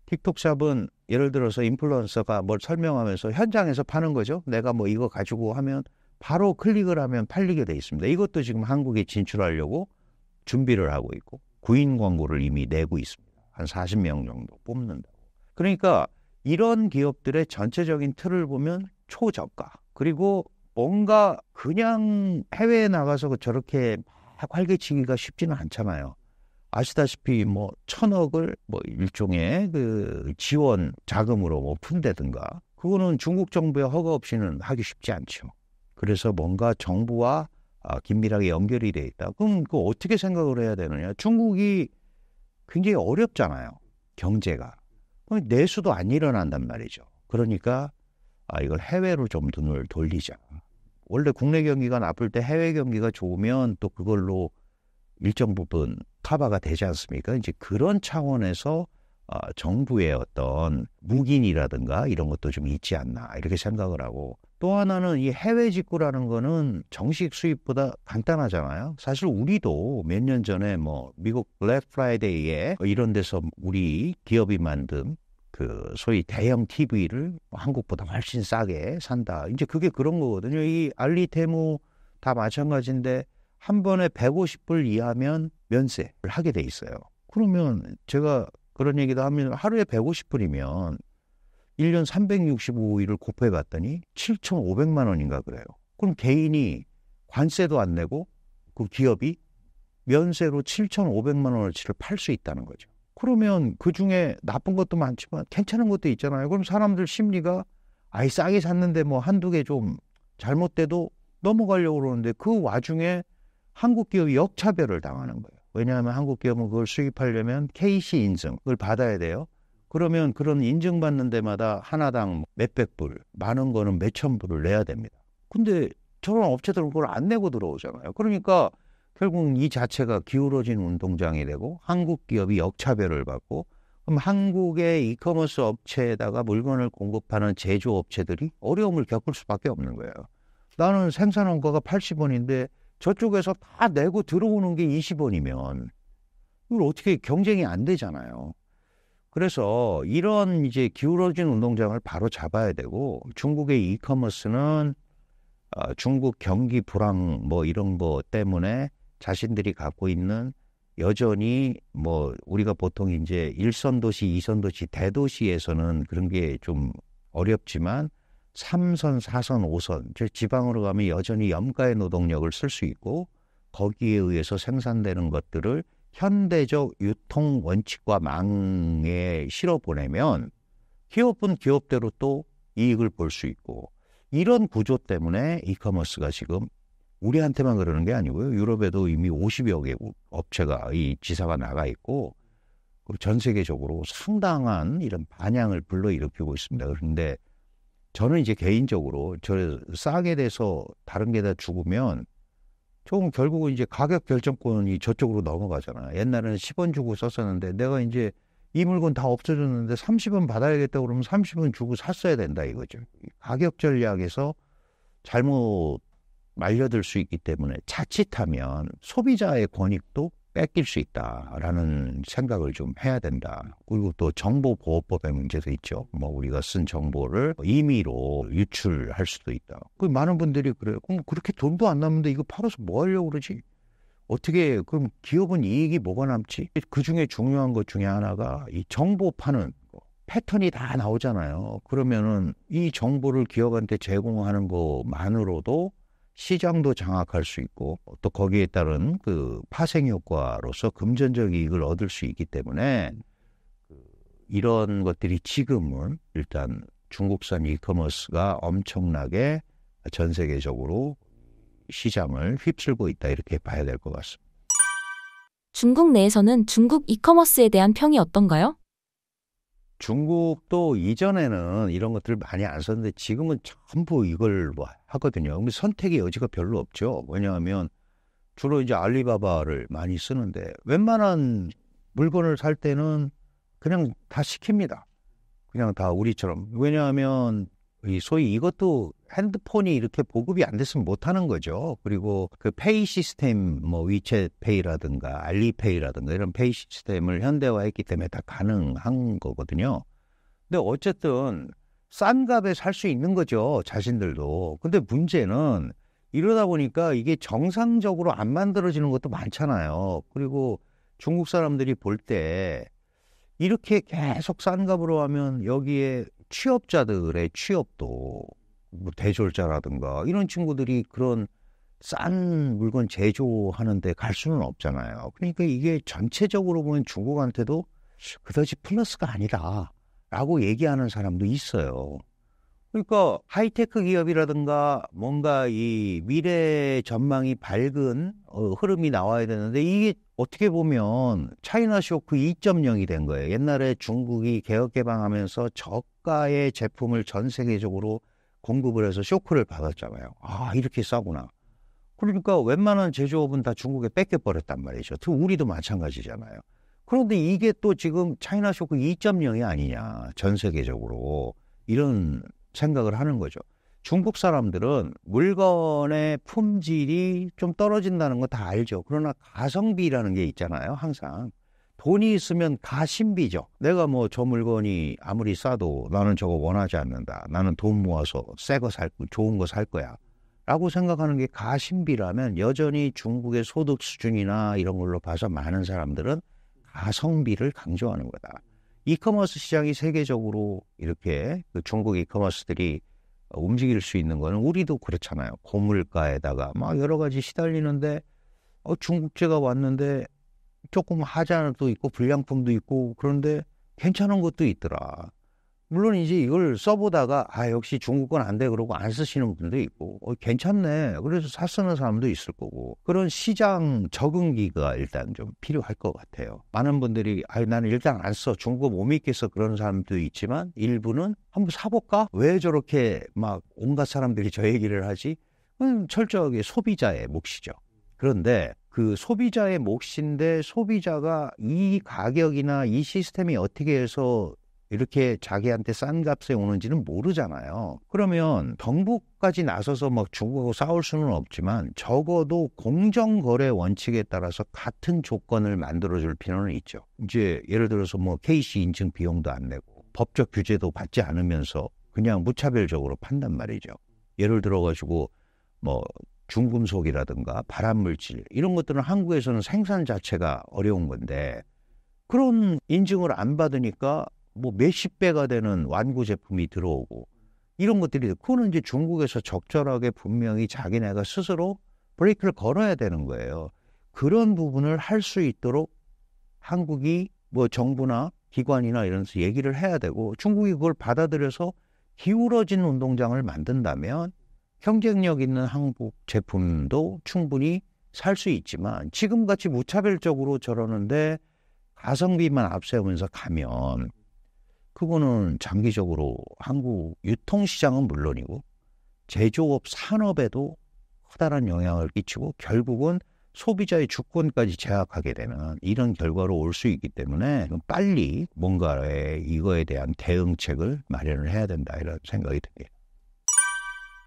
Speaker 1: 틱톡샵은 예를 들어서 인플루언서가 뭘 설명하면서 현장에서 파는 거죠. 내가 뭐 이거 가지고 하면 바로 클릭을 하면 팔리게 돼 있습니다. 이것도 지금 한국에 진출하려고 준비를 하고 있고 구인 광고를 이미 내고 있습니다. 한 40명 정도 뽑는다고. 그러니까 이런 기업들의 전체적인 틀을 보면 초저가. 그리고 뭔가 그냥 해외에 나가서 저렇게 막 활개치기가 쉽지는 않잖아요. 아시다시피 뭐 1,000억을 뭐 일종의 그 지원 자금으로 뭐 푼다든가 그거는 중국 정부의 허가 없이는 하기 쉽지 않죠. 그래서 뭔가 정부와 긴밀하게 연결이 돼 있다. 그럼 그 어떻게 생각을 해야 되느냐? 중국이 굉장히 어렵잖아요. 경제가. 내수도 안 일어난단 말이죠. 그러니까 이걸 해외로 좀 눈을 돌리자. 원래 국내 경기가 나쁠 때 해외 경기가 좋으면 또 그걸로 일정 부분 커버가 되지 않습니까? 이제 그런 차원에서 정부의 어떤 묵인이라든가 이런 것도 좀 있지 않나 이렇게 생각을 하고 또 하나는 이 해외 직구라는 거는 정식 수입보다 간단하잖아요. 사실 우리도 몇 년 전에 뭐 미국 블랙 프라이데이에 이런 데서 우리 기업이 만든 그 소위 대형 TV를 한국보다 훨씬 싸게 산다. 이제 그게 그런 거거든요. 이 알리테무 다 마찬가지인데 한 번에 150불 이하면 면세를 하게 돼 있어요. 그러면 제가 그런 얘기도 하면 하루에 150불이면 1년 365일을 곱해 봤더니 7,500만 원인가 그래요. 그럼 개인이 관세도 안 내고 그 기업이 면세로 7,500만 원어치를 팔 수 있다는 거죠. 그러면 그중에 나쁜 것도 많지만 괜찮은 것도 있잖아요. 그럼 사람들 심리가 아이 싸게 샀는데 뭐 한두 개 좀 잘못돼도 넘어가려고 그러는데 그 와중에 한국 기업이 역차별을 당하는 거예요. 왜냐하면 한국 기업은 그걸 수입하려면 KC 인증 그걸 받아야 돼요. 그러면 그런 인증받는 데마다 하나당 몇백 불, 많은 거는 몇천 불을 내야 됩니다. 근데 저런 업체들은 그걸 안 내고 들어오잖아요. 그러니까 결국 이 자체가 기울어진 운동장이 되고 한국 기업이 역차별을 받고 그럼 한국의 이커머스 업체에다가 물건을 공급하는 제조업체들이 어려움을 겪을 수밖에 없는 거예요. 나는 생산 원가가 80원인데 저쪽에서 다 내고 들어오는 게 20원이면 이걸 어떻게 경쟁이 안 되잖아요. 그래서 이런 이제 기울어진 운동장을 바로 잡아야 되고 중국의 이커머스는 중국 경기 불황 뭐 이런 거 때문에 자신들이 갖고 있는 여전히 뭐 우리가 보통 이제 1선 도시, 2선 도시, 대도시에서는 그런 게 좀 어렵지만 3선, 4선, 5선, 즉 지방으로 가면 여전히 염가의 노동력을 쓸 수 있고 거기에 의해서 생산되는 것들을 현대적 유통 원칙과 망에 실어 보내면 기업은 기업대로 또 이익을 볼 수 있고 이런 구조 때문에 이커머스가 지금 우리한테만 그러는 게 아니고요. 유럽에도 이미 50여 개 업체가 이 지사가 나가 있고 그리고 전 세계적으로 상당한 이런 반향을 불러일으키고 있습니다. 그런데 저는 이제 개인적으로 저 싸게 돼서 다른 게다 죽으면 조금 결국은 이제 가격 결정권이 저쪽으로 넘어가잖아. 옛날에는 10원 주고 썼었는데 내가 이제 이 물건 다 없어졌는데 30원 받아야겠다 그러면 30원 주고 샀어야 된다 이거죠. 가격 전략에서 잘못 말려들 수 있기 때문에 자칫하면 소비자의 권익도 뺏길 수 있다라는 생각을 좀 해야 된다. 그리고 또 정보보호법의 문제도 있죠. 뭐 우리가 쓴 정보를 임의로 유출할 수도 있다. 그 많은 분들이 그래요. 그럼 그렇게 돈도 안 남는데 이거 팔아서 뭐 하려고 그러지? 어떻게 그럼 기업은 이익이 뭐가 남지? 그 중에 중요한 것 중에 하나가 이 정보 파는 거. 패턴이 다 나오잖아요. 그러면은 이 정보를 기업한테 제공하는 것만으로도 시장도 장악할 수 있고 또 거기에 따른 그 파생 효과로서 금전적 이익을 얻을 수 있기 때문에 이런 것들이 지금은 일단 중국산 이커머스가 엄청나게 전 세계적으로 시장을 휩쓸고 있다 이렇게 봐야 될 것 같습니다.
Speaker 2: 중국 내에서는 중국 이커머스에 대한 평이 어떤가요?
Speaker 1: 중국도 이전에는 이런 것들을 많이 안 썼는데 지금은 전부 이걸 뭐 하거든요. 근데 선택의 여지가 별로 없죠. 왜냐하면 주로 이제 알리바바를 많이 쓰는데 웬만한 물건을 살 때는 그냥 다 시킵니다. 그냥 다 우리처럼. 왜냐하면 이 소위 이것도 핸드폰이 이렇게 보급이 안 됐으면 못 하는 거죠. 그리고 그 페이 시스템 뭐 위챗페이라든가 알리페이라든가 이런 페이 시스템을 현대화했기 때문에 다 가능한 거거든요. 근데 어쨌든 싼 값에 살 수 있는 거죠. 자신들도. 근데 문제는 이러다 보니까 이게 정상적으로 안 만들어지는 것도 많잖아요. 그리고 중국 사람들이 볼 때 이렇게 계속 싼 값으로 하면 여기에 취업자들의 취업도 뭐 대졸자라든가 이런 친구들이 그런 싼 물건 제조하는데 갈 수는 없잖아요. 그러니까 이게 전체적으로 보면 중국한테도 그다지 플러스가 아니다라고 얘기하는 사람도 있어요. 그러니까 하이테크 기업이라든가 뭔가 이 미래 전망이 밝은 흐름이 나와야 되는데 이게 어떻게 보면 차이나 쇼크 2.0이 된 거예요. 옛날에 중국이 개혁 개방하면서 저가의 제품을 전 세계적으로 공급을 해서 쇼크를 받았잖아요. 아, 이렇게 싸구나. 그러니까 웬만한 제조업은 다 중국에 뺏겨버렸단 말이죠. 우리도 마찬가지잖아요. 그런데 이게 또 지금 차이나 쇼크 2.0이 아니냐. 전 세계적으로. 이런 생각을 하는 거죠. 중국 사람들은 물건의 품질이 좀 떨어진다는 거 다 알죠. 그러나 가성비라는 게 있잖아요. 항상. 돈이 있으면 가심비죠. 내가 뭐 저 물건이 아무리 싸도 나는 저거 원하지 않는다. 나는 돈 모아서 새 거 살, 좋은 거 살 거야. 라고 생각하는 게 가심비라면 여전히 중국의 소득 수준이나 이런 걸로 봐서 많은 사람들은 가성비를 강조하는 거다. 이커머스 시장이 세계적으로 이렇게 그 중국 이커머스들이 움직일 수 있는 거는 우리도 그렇잖아요. 고물가에다가 막 여러 가지 시달리는데 중국제가 왔는데 조금 하자도 있고 불량품도 있고 그런데 괜찮은 것도 있더라. 물론 이제 이걸 써보다가 역시 중국 건 안 돼 그러고 안 쓰시는 분도 있고 괜찮네 그래서 쓰는 사람도 있을 거고 그런 시장 적응기가 일단 좀 필요할 것 같아요. 많은 분들이 나는 일단 안 써 중국 못 믿겠어 그런 사람도 있지만 일부는 한번 사볼까? 왜 저렇게 막 온갖 사람들이 저 얘기를 하지? 철저하게 소비자의 몫이죠. 그런데 그 소비자의 몫인데 소비자가 이 가격이나 이 시스템이 어떻게 해서 이렇게 자기한테 싼 값에 오는지는 모르잖아요. 그러면 정부까지 나서서 막 중국하고 싸울 수는 없지만 적어도 공정거래 원칙에 따라서 같은 조건을 만들어줄 필요는 있죠. 이제 예를 들어서 뭐 KC 인증 비용도 안 내고 법적 규제도 받지 않으면서 그냥 무차별적으로 판단 말이죠. 예를 들어가지고 뭐 중금속이라든가 발암물질 이런 것들은 한국에서는 생산 자체가 어려운 건데 그런 인증을 안 받으니까 뭐 몇십 배가 되는 완구 제품이 들어오고 이런 것들이 그거는 이제 중국에서 적절하게 분명히 자기네가 스스로 브레이크를 걸어야 되는 거예요. 그런 부분을 할 수 있도록 한국이 뭐 정부나 기관이나 이런 데서 얘기를 해야 되고 중국이 그걸 받아들여서 기울어진 운동장을 만든다면 경쟁력 있는 한국 제품도 충분히 살 수 있지만 지금같이 무차별적으로 저러는데 가성비만 앞세우면서 가면 그거는 장기적으로 한국 유통시장은 물론이고 제조업 산업에도 커다란 영향을 끼치고 결국은 소비자의 주권까지 제약하게 되는 이런 결과로 올 수 있기 때문에 빨리 뭔가에 이거에 대한 대응책을 마련을 해야 된다 이런 생각이 듭니다.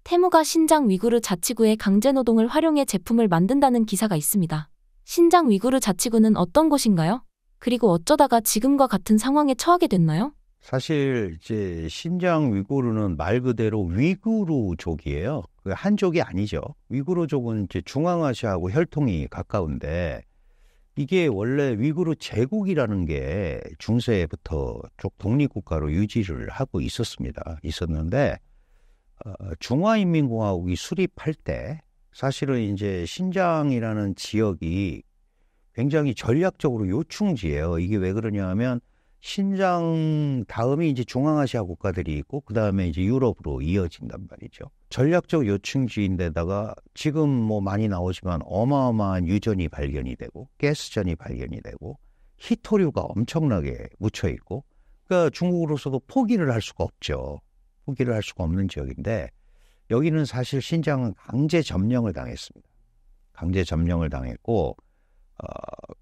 Speaker 2: 테무가 신장 위구르 자치구의 강제노동을 활용해 제품을 만든다는 기사가 있습니다. 신장 위구르 자치구는 어떤 곳인가요? 그리고 어쩌다가 지금과 같은 상황에 처하게 됐나요?
Speaker 1: 사실 이제 신장 위구르는 말 그대로 위구르족이에요. 그 한족이 아니죠. 위구르족은 이제 중앙아시아하고 혈통이 가까운데 이게 원래 위구르 제국이라는 게 중세부터 쭉 독립국가로 유지를 하고 있었는데 중화인민공화국이 수립할 때 사실은 이제 신장이라는 지역이 굉장히 전략적으로 요충지예요. 이게 왜 그러냐 하면 신장 다음이 이제 중앙아시아 국가들이 있고 그 다음에 이제 유럽으로 이어진단 말이죠. 전략적 요충지인데다가 지금 뭐 많이 나오지만 어마어마한 유전이 발견이 되고 가스전이 발견이 되고 희토류가 엄청나게 묻혀 있고 그러니까 중국으로서도 포기를 할 수가 없죠. 포기를 할 수가 없는 지역인데 여기는 사실 신장은 강제 점령을 당했습니다. 강제 점령을 당했고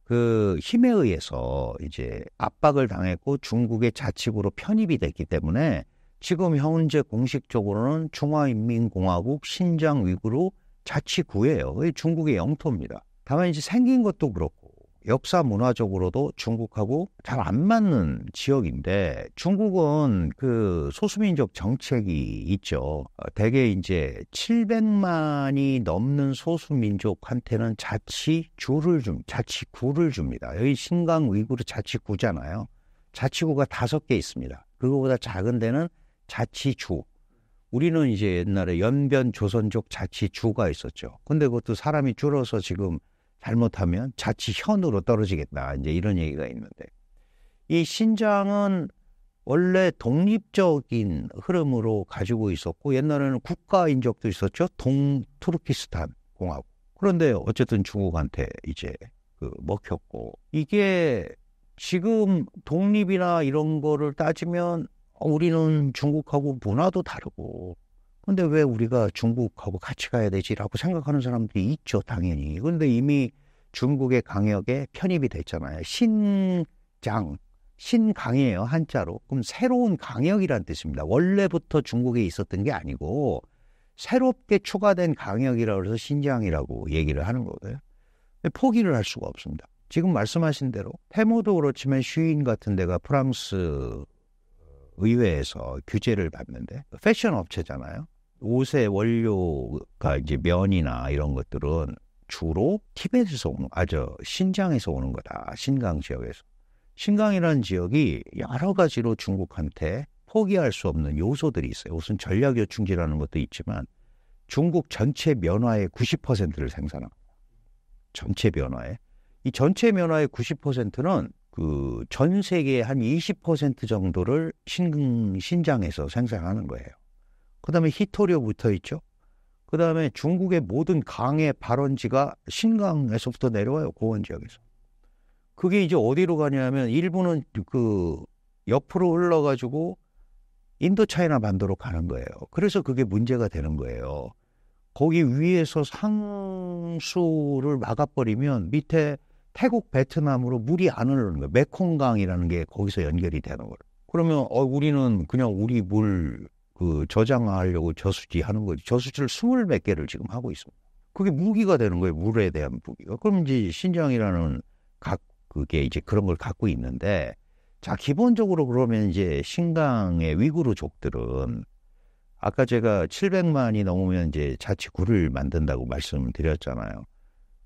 Speaker 1: 그 힘에 의해서 이제 압박을 당했고 중국의 자치구로 편입이 됐기 때문에 지금 현재 공식적으로는 중화인민공화국 신장 위구르 자치구예요. 그게 중국의 영토입니다. 다만 이제 생긴 것도 그렇고 역사 문화적으로도 중국하고 잘 안 맞는 지역인데 중국은 그 소수민족 정책이 있죠. 대개 이제 700만이 넘는 소수민족한테는 자치구를 줍니다. 여기 신강 위구르 자치구잖아요. 자치구가 5개 있습니다. 그거보다 작은 데는 자치주. 우리는 이제 옛날에 연변 조선족 자치주가 있었죠. 근데 그것도 사람이 줄어서 지금 잘못하면 자치현으로 떨어지겠다. 이제 이런 얘기가 있는데 이 신장은 원래 독립적인 흐름으로 가지고 있었고 옛날에는 국가인 적도 있었죠. 동투르키스탄 공화국. 그런데 어쨌든 중국한테 이제 먹혔고 이게 지금 독립이나 이런 거를 따지면 우리는 중국하고 문화도 다르고 근데 왜 우리가 중국하고 같이 가야 되지라고 생각하는 사람들이 있죠, 당연히. 그런데 이미 중국의 강역에 편입이 됐잖아요. 신강이에요, 한자로. 그럼 새로운 강역이란 뜻입니다. 원래부터 중국에 있었던 게 아니고 새롭게 추가된 강역이라고 해서 신장이라고 얘기를 하는 거고요. 포기를 할 수가 없습니다. 지금 말씀하신 대로 테무도 그렇지만 쉬인 같은 데가 프랑스 의회에서 규제를 받는데 패션 업체잖아요. 옷의 원료가 이제 면이나 이런 것들은 주로 티벳에서 오는, 신장에서 오는 거다. 신강 지역에서. 신강이라는 지역이 여러 가지로 중국한테 포기할 수 없는 요소들이 있어요. 우선 전략 요충지라는 것도 있지만 중국 전체 면화의 90%를 생산합니다. 전체 면화의. 이 전체 면화의 90%는 그 전 세계의 한 20% 정도를 신장에서 생산하는 거예요. 그 다음에 희토류 붙어 있죠. 그 다음에 중국의 모든 강의 발원지가 신강에서부터 내려와요. 고원 지역에서. 그게 이제 어디로 가냐면 일부는 그 옆으로 흘러가지고 인도차이나 반도로 가는 거예요. 그래서 그게 문제가 되는 거예요. 거기 위에서 상수를 막아버리면 밑에 태국, 베트남으로 물이 안 흐르는 거예요. 메콩강이라는 게 거기서 연결이 되는 거예요. 그러면 우리는 그냥 우리 물 저장하려고 저수지 하는 거지. 저수지를 20몇 개를 지금 하고 있습니다. 그게 무기가 되는 거예요. 물에 대한 무기가. 그럼 이제 신장이라는 그게 이제 그런 걸 갖고 있는데 자, 기본적으로 그러면 이제 신강의 위구르족들은 아까 제가 700만이 넘으면 이제 자치구를 만든다고 말씀드렸잖아요.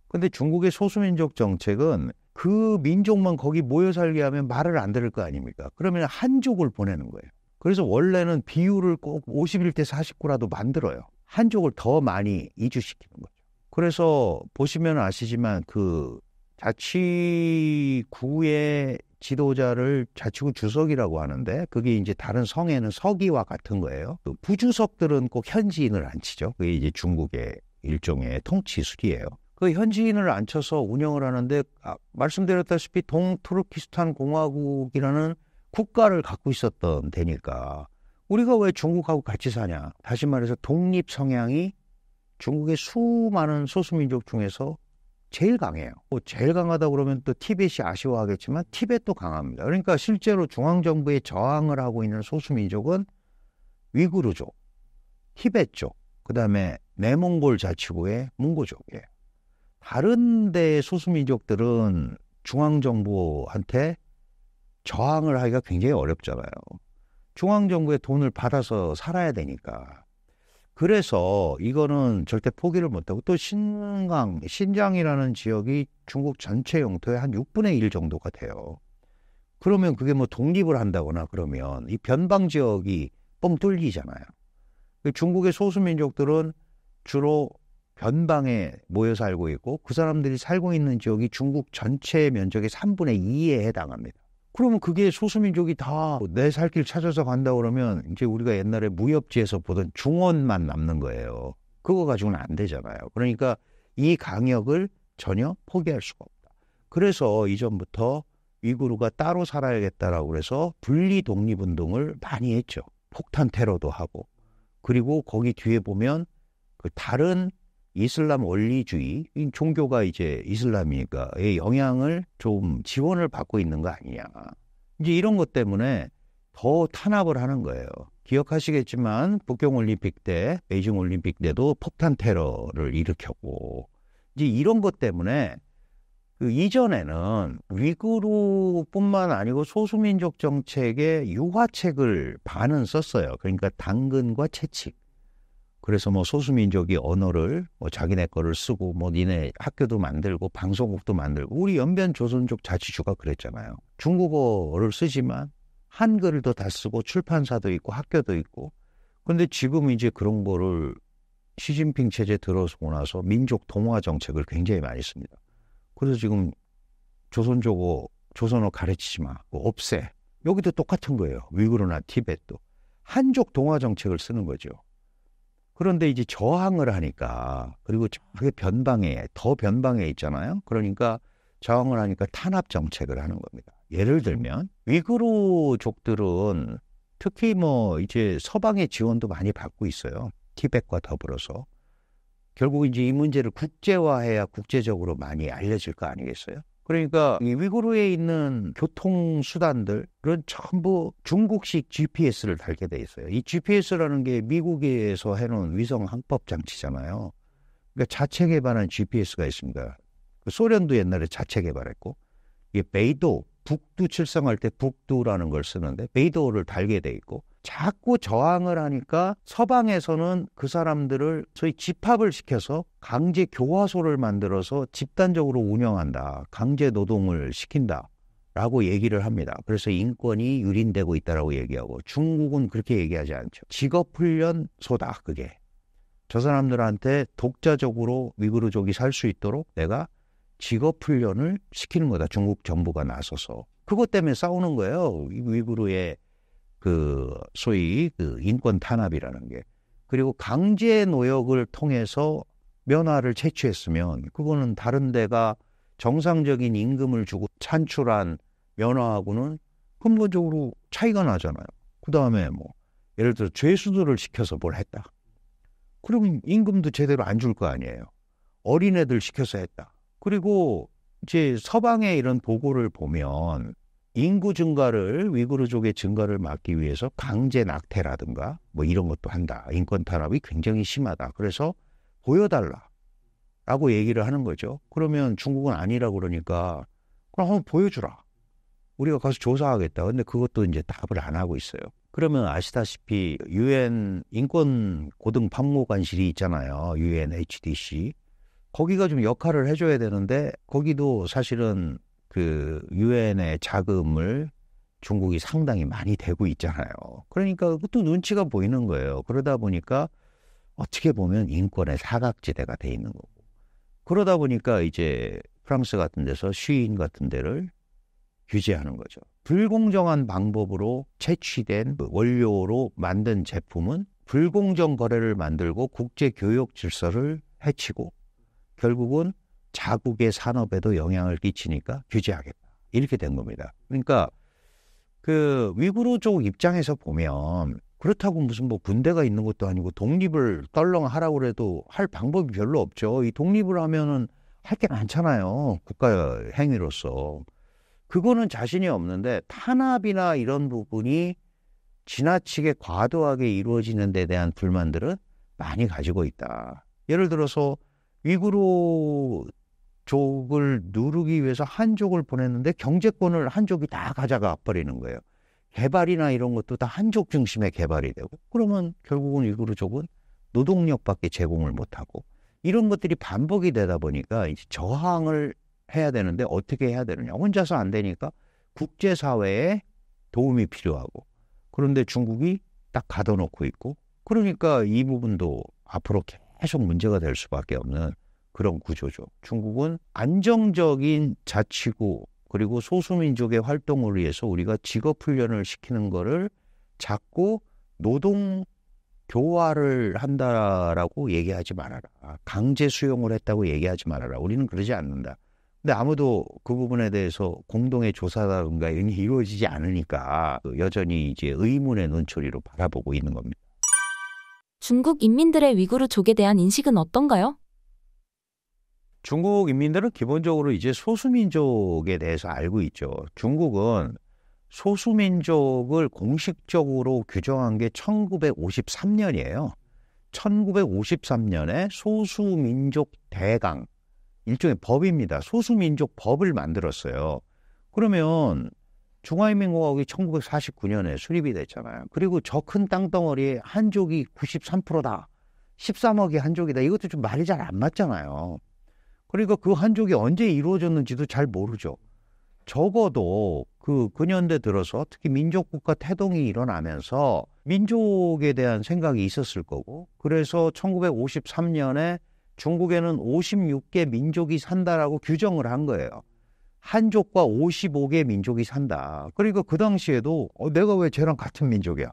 Speaker 1: 근데 중국의 소수민족 정책은 그 민족만 거기 모여 살게 하면 말을 안 들을 거 아닙니까? 그러면 한족을 보내는 거예요. 그래서 원래는 비율을 꼭 51대 49라도 만들어요. 한족을 더 많이 이주시키는 거죠. 그래서 보시면 아시지만 그 자치구의 지도자를 자치구 주석이라고 하는데 그게 이제 다른 성에는 서기와 같은 거예요. 그 부주석들은 꼭 현지인을 앉히죠. 그게 이제 중국의 일종의 통치술이에요. 그 현지인을 앉혀서 운영을 하는데 말씀드렸다시피 동투르키스탄 공화국이라는 국가를 갖고 있었던 데니까 우리가 왜 중국하고 같이 사냐. 다시 말해서 독립 성향이 중국의 수많은 소수민족 중에서 제일 강해요. 제일 강하다 그러면 또 티벳이 아쉬워하겠지만 티벳도 강합니다. 그러니까 실제로 중앙정부에 저항을 하고 있는 소수민족은 위구르족, 티벳족, 그 다음에 내몽골 자치구의 몽고족이에요. 다른 데의 소수민족들은 중앙정부한테 저항을 하기가 굉장히 어렵잖아요. 중앙정부의 돈을 받아서 살아야 되니까. 그래서 이거는 절대 포기를 못하고 또 신장이라는 지역이 중국 전체 영토의 한 6분의 1 정도가 돼요. 그러면 그게 뭐 독립을 한다거나 그러면 이 변방 지역이 뻥 뚫리잖아요. 중국의 소수민족들은 주로 변방에 모여 살고 있고 그 사람들이 살고 있는 지역이 중국 전체 면적의 3분의 2에 해당합니다. 그러면 그게 소수민족이 다 내 살 길 찾아서 간다 그러면 이제 우리가 옛날에 무협지에서 보던 중원만 남는 거예요. 그거 가지고는 안 되잖아요. 그러니까 이 강역을 전혀 포기할 수가 없다. 그래서 이전부터 위구르가 따로 살아야겠다라고 그래서 분리 독립운동을 많이 했죠. 폭탄 테러도 하고. 그리고 거기 뒤에 보면 그 다른 이슬람 원리주의, 종교가 이제 이슬람이니까의 영향을 좀 지원을 받고 있는 거 아니냐. 이제 이런 것 때문에 더 탄압을 하는 거예요. 기억하시겠지만 북경올림픽 때, 베이징 올림픽 때도 폭탄 테러를 일으켰고 이제 이런 것 때문에 그 이전에는 위구르뿐만 아니고 소수민족 정책의 유화책을 반은 썼어요. 그러니까 당근과 채찍. 그래서 뭐 소수민족이 언어를 뭐 자기네 거를 쓰고 뭐 니네 학교도 만들고 방송국도 만들고 우리 연변 조선족 자치주가 그랬잖아요. 중국어를 쓰지만 한글도 다 쓰고 출판사도 있고 학교도 있고. 근데 지금 이제 그런 거를 시진핑 체제 들어서고 나서 민족 동화 정책을 굉장히 많이 씁니다. 그래서 지금 조선어 가르치지 마. 없애. 여기도 똑같은 거예요. 위구르나 티벳도. 한족 동화 정책을 쓰는 거죠. 그런데 이제 저항을 하니까 그리고 저게 더 변방에 있잖아요. 그러니까 저항을 하니까 탄압 정책을 하는 겁니다. 예를 들면 위구르족들은 특히 뭐 이제 서방의 지원도 많이 받고 있어요. 티벳과 더불어서. 결국 이제 이 문제를 국제화해야 국제적으로 많이 알려질 거 아니겠어요? 그러니까 이 위구르에 있는 교통수단들은 전부 중국식 GPS를 달게 돼 있어요. 이 GPS라는 게 미국에서 해놓은 위성 항법 장치잖아요. 그러니까 자체 개발한 GPS가 있습니다. 소련도 옛날에 자체 개발했고, 이게 베이도, 북두 칠성할 때 북두라는 걸 쓰는데 베이도를 달게 돼 있고, 자꾸 저항을 하니까 서방에서는 그 사람들을 소위 집합을 시켜서 강제 교화소를 만들어서 집단적으로 운영한다. 강제 노동을 시킨다. 라고 얘기를 합니다. 그래서 인권이 유린되고 있다라고 얘기하고 중국은 그렇게 얘기하지 않죠. 직업훈련소다 그게. 저 사람들한테 독자적으로 위구르족이 살 수 있도록 내가 직업훈련을 시키는 거다. 중국 정부가 나서서. 그것 때문에 싸우는 거예요. 위구르의 그 소위 그 인권 탄압이라는 게. 그리고 강제 노역을 통해서 면화를 채취했으면 그거는 다른 데가 정상적인 임금을 주고 찬출한 면화하고는 근본적으로 차이가 나잖아요. 그 다음에 뭐 예를 들어 죄수들을 시켜서 뭘 했다. 그럼 임금도 제대로 안 줄 거 아니에요. 어린애들 시켜서 했다. 그리고 이제 서방의 이런 보고를 보면 인구 증가를 위구르족의 증가를 막기 위해서 강제 낙태라든가 뭐 이런 것도 한다. 인권 탄압이 굉장히 심하다. 그래서 보여달라라고 얘기를 하는 거죠. 그러면 중국은 아니라고 그러니까 그럼 한번 보여주라. 우리가 가서 조사하겠다. 근데 그것도 이제 답을 안 하고 있어요. 그러면 아시다시피 유엔 인권 고등 박물관실이 있잖아요. UNHDC. 거기가 좀 역할을 해줘야 되는데 거기도 사실은 그 유엔의 자금을 중국이 상당히 많이 대고 있잖아요. 그러니까 그것도 눈치가 보이는 거예요. 그러다 보니까 어떻게 보면 인권의 사각지대가 돼 있는 거고. 그러다 보니까 이제 프랑스 같은 데서 쉬인 같은 데를 규제하는 거죠. 불공정한 방법으로 채취된 원료로 만든 제품은 불공정 거래를 만들고 국제 교역 질서를 해치고 결국은 자국의 산업에도 영향을 끼치니까 규제하겠다. 이렇게 된 겁니다. 그러니까 그 위구르 쪽 입장에서 보면 그렇다고 무슨 뭐 군대가 있는 것도 아니고 독립을 떨렁 하라고 해도 할 방법이 별로 없죠. 이 독립을 하면은 할 게 많잖아요. 국가 행위로서. 그거는 자신이 없는데 탄압이나 이런 부분이 지나치게 과도하게 이루어지는 데 대한 불만들은 많이 가지고 있다. 예를 들어서 위구르 족을 누르기 위해서 한족을 보냈는데 경제권을 한족이 다 가져가 버리는 거예요. 개발이나 이런 것도 다 한족 중심의 개발이 되고 그러면 결국은 위구르족은 노동력밖에 제공을 못하고 이런 것들이 반복이 되다 보니까 이제 저항을 해야 되는데 어떻게 해야 되느냐. 혼자서 안 되니까 국제사회에 도움이 필요하고 그런데 중국이 딱 가둬놓고 있고 그러니까 이 부분도 앞으로 계속 문제가 될 수밖에 없는 그런 구조죠. 중국은 안정적인 자치구 그리고 소수민족의 활동을 위해서 우리가 직업훈련을 시키는 거를 자꾸 노동 교화를 한다라고 얘기하지 말아라. 강제 수용을 했다고 얘기하지 말아라. 우리는 그러지 않는다. 근데 아무도 그 부분에 대해서 공동의 조사라든가 이런 게 이루어지지 않으니까 여전히 이제 의문의 눈초리로 바라보고 있는 겁니다.
Speaker 2: 중국 인민들의 위구르족에 대한 인식은 어떤가요?
Speaker 1: 중국 인민들은 기본적으로 이제 소수민족에 대해서 알고 있죠. 중국은 소수민족을 공식적으로 규정한 게 1953년이에요. 1953년에 소수민족 대강, 일종의 법입니다. 소수민족 법을 만들었어요. 그러면 중화인민공화국이 1949년에 수립이 됐잖아요. 그리고 저 큰 땅덩어리에 한족이 93%다. 13억이 한족이다. 이것도 좀 말이 잘 안 맞잖아요. 그러니까 그 한족이 언제 이루어졌는지도 잘 모르죠. 적어도 그 근현대 들어서 특히 민족국가 태동이 일어나면서 민족에 대한 생각이 있었을 거고 그래서 1953년에 중국에는 56개 민족이 산다라고 규정을 한 거예요. 한족과 55개 민족이 산다. 그러니까 그 당시에도 내가 왜 쟤랑 같은 민족이야?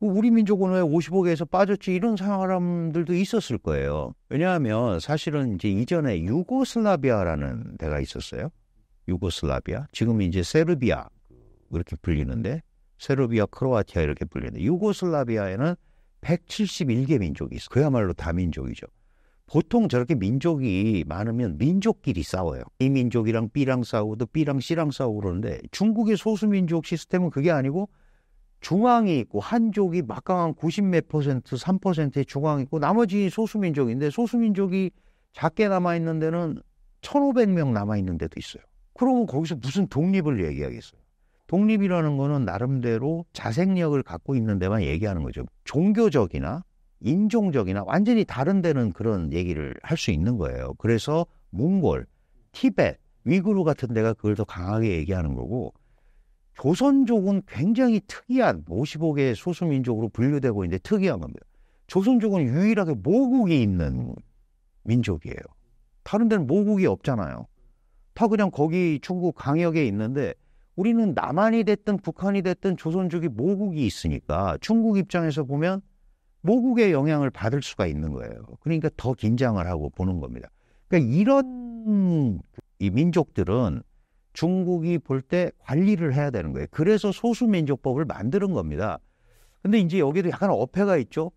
Speaker 1: 우리 민족은 왜 55개에서 빠졌지? 이런 사람들도 있었을 거예요. 왜냐하면 사실은 이제 이전에 유고슬라비아라는 데가 있었어요. 유고슬라비아. 지금 이제 세르비아 이렇게 불리는데 세르비아, 크로아티아 이렇게 불리는데 유고슬라비아에는 171개 민족이 있어요. 그야말로 다민족이죠. 보통 저렇게 민족이 많으면 민족끼리 싸워요. 이 민족이랑 B랑 싸우고 B랑 C랑 싸우고 그러는데 중국의 소수민족 시스템은 그게 아니고 중앙이 있고 한족이 막강한 90몇 %, 3%의 중앙이 있고 나머지 소수민족인데 소수민족이 작게 남아있는 데는 1,500명 남아있는 데도 있어요. 그러면 거기서 무슨 독립을 얘기하겠어요? 독립이라는 거는 나름대로 자생력을 갖고 있는 데만 얘기하는 거죠. 종교적이나 인종적이나 완전히 다른 데는 그런 얘기를 할 수 있는 거예요. 그래서 몽골, 티베트, 위구르 같은 데가 그걸 더 강하게 얘기하는 거고 조선족은 굉장히 특이한 55개 소수민족으로 분류되고 있는데 특이한 겁니다. 조선족은 유일하게 모국이 있는 민족이에요. 다른 데는 모국이 없잖아요. 다 그냥 거기 중국 강역에 있는데 우리는 남한이 됐든 북한이 됐든 조선족이 모국이 있으니까 중국 입장에서 보면 모국의 영향을 받을 수가 있는 거예요. 그러니까 더 긴장을 하고 보는 겁니다. 그러니까 이런 이 민족들은 중국이 볼 때 관리를 해야 되는 거예요. 그래서 소수민족법을 만드는 겁니다. 근데 이제 여기도 약간 어폐가 있죠.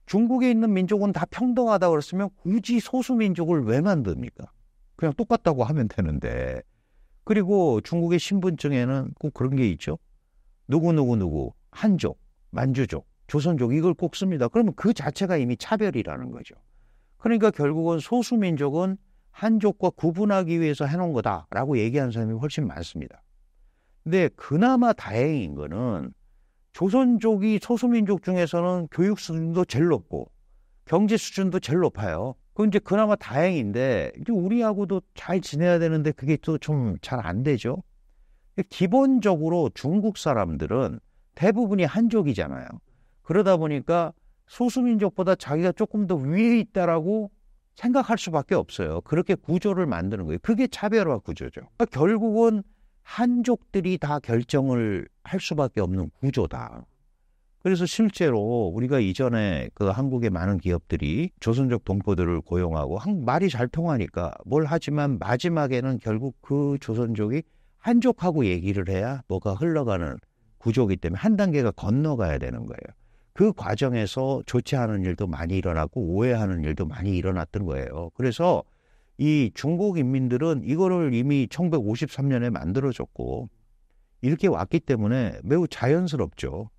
Speaker 1: 중국에 있는 민족은 다 평등하다고 그랬으면 굳이 소수민족을 왜 만듭니까? 그냥 똑같다고 하면 되는데. 그리고 중국의 신분증에는 꼭 그런 게 있죠. 누구, 한족, 만주족, 조선족 이걸 꼭 씁니다. 그러면 그 자체가 이미 차별이라는 거죠. 그러니까 결국은 소수민족은 한족과 구분하기 위해서 해놓은 거다라고 얘기하는 사람이 훨씬 많습니다. 근데 그나마 다행인 거는 조선족이 소수민족 중에서는 교육 수준도 제일 높고 경제 수준도 제일 높아요. 그건 이제 그나마 다행인데 이제 우리하고도 잘 지내야 되는데 그게 또 좀 잘 안 되죠. 기본적으로 중국 사람들은 대부분이 한족이잖아요. 그러다 보니까 소수민족보다 자기가 조금 더 위에 있다라고 생각할 수밖에 없어요. 그렇게 구조를 만드는 거예요. 그게 차별화 구조죠. 그러니까 결국은 한족들이 다 결정을 할 수밖에 없는 구조다. 그래서 실제로 우리가 이전에 그 한국의 많은 기업들이 조선족 동포들을 고용하고 말이 잘 통하니까 뭘 하지만 마지막에는 결국 그 조선족이 한족하고 얘기를 해야 뭐가 흘러가는 구조이기 때문에 한 단계가 건너가야 되는 거예요. 그 과정에서 좋지 않은 일도 많이 일어났고 오해하는 일도 많이 일어났던 거예요. 그래서 이 중국 인민들은 이거를 이미 1953년에 만들어줬고 이렇게 왔기 때문에 매우 자연스럽죠.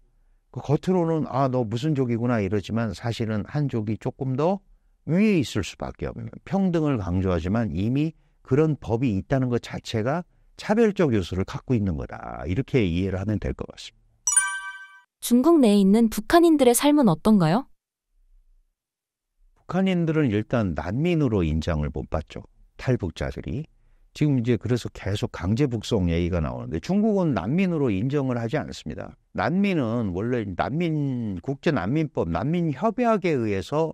Speaker 1: 그 겉으로는 너 무슨 족이구나 이러지만 사실은 한족이 조금 더 위에 있을 수밖에 없는, 평등을 강조하지만 이미 그런 법이 있다는 것 자체가 차별적 요소를 갖고 있는 거다. 이렇게 이해를 하면 될 것 같습니다.
Speaker 2: 중국 내에 있는 북한인들의 삶은 어떤가요?
Speaker 1: 북한인들은 일단 난민으로 인정을 못 받죠. 탈북자들이. 지금 이제 그래서 계속 강제 북송 얘기가 나오는데 중국은 난민으로 인정을 하지 않습니다. 난민은 원래 국제난민법, 난민협약에 의해서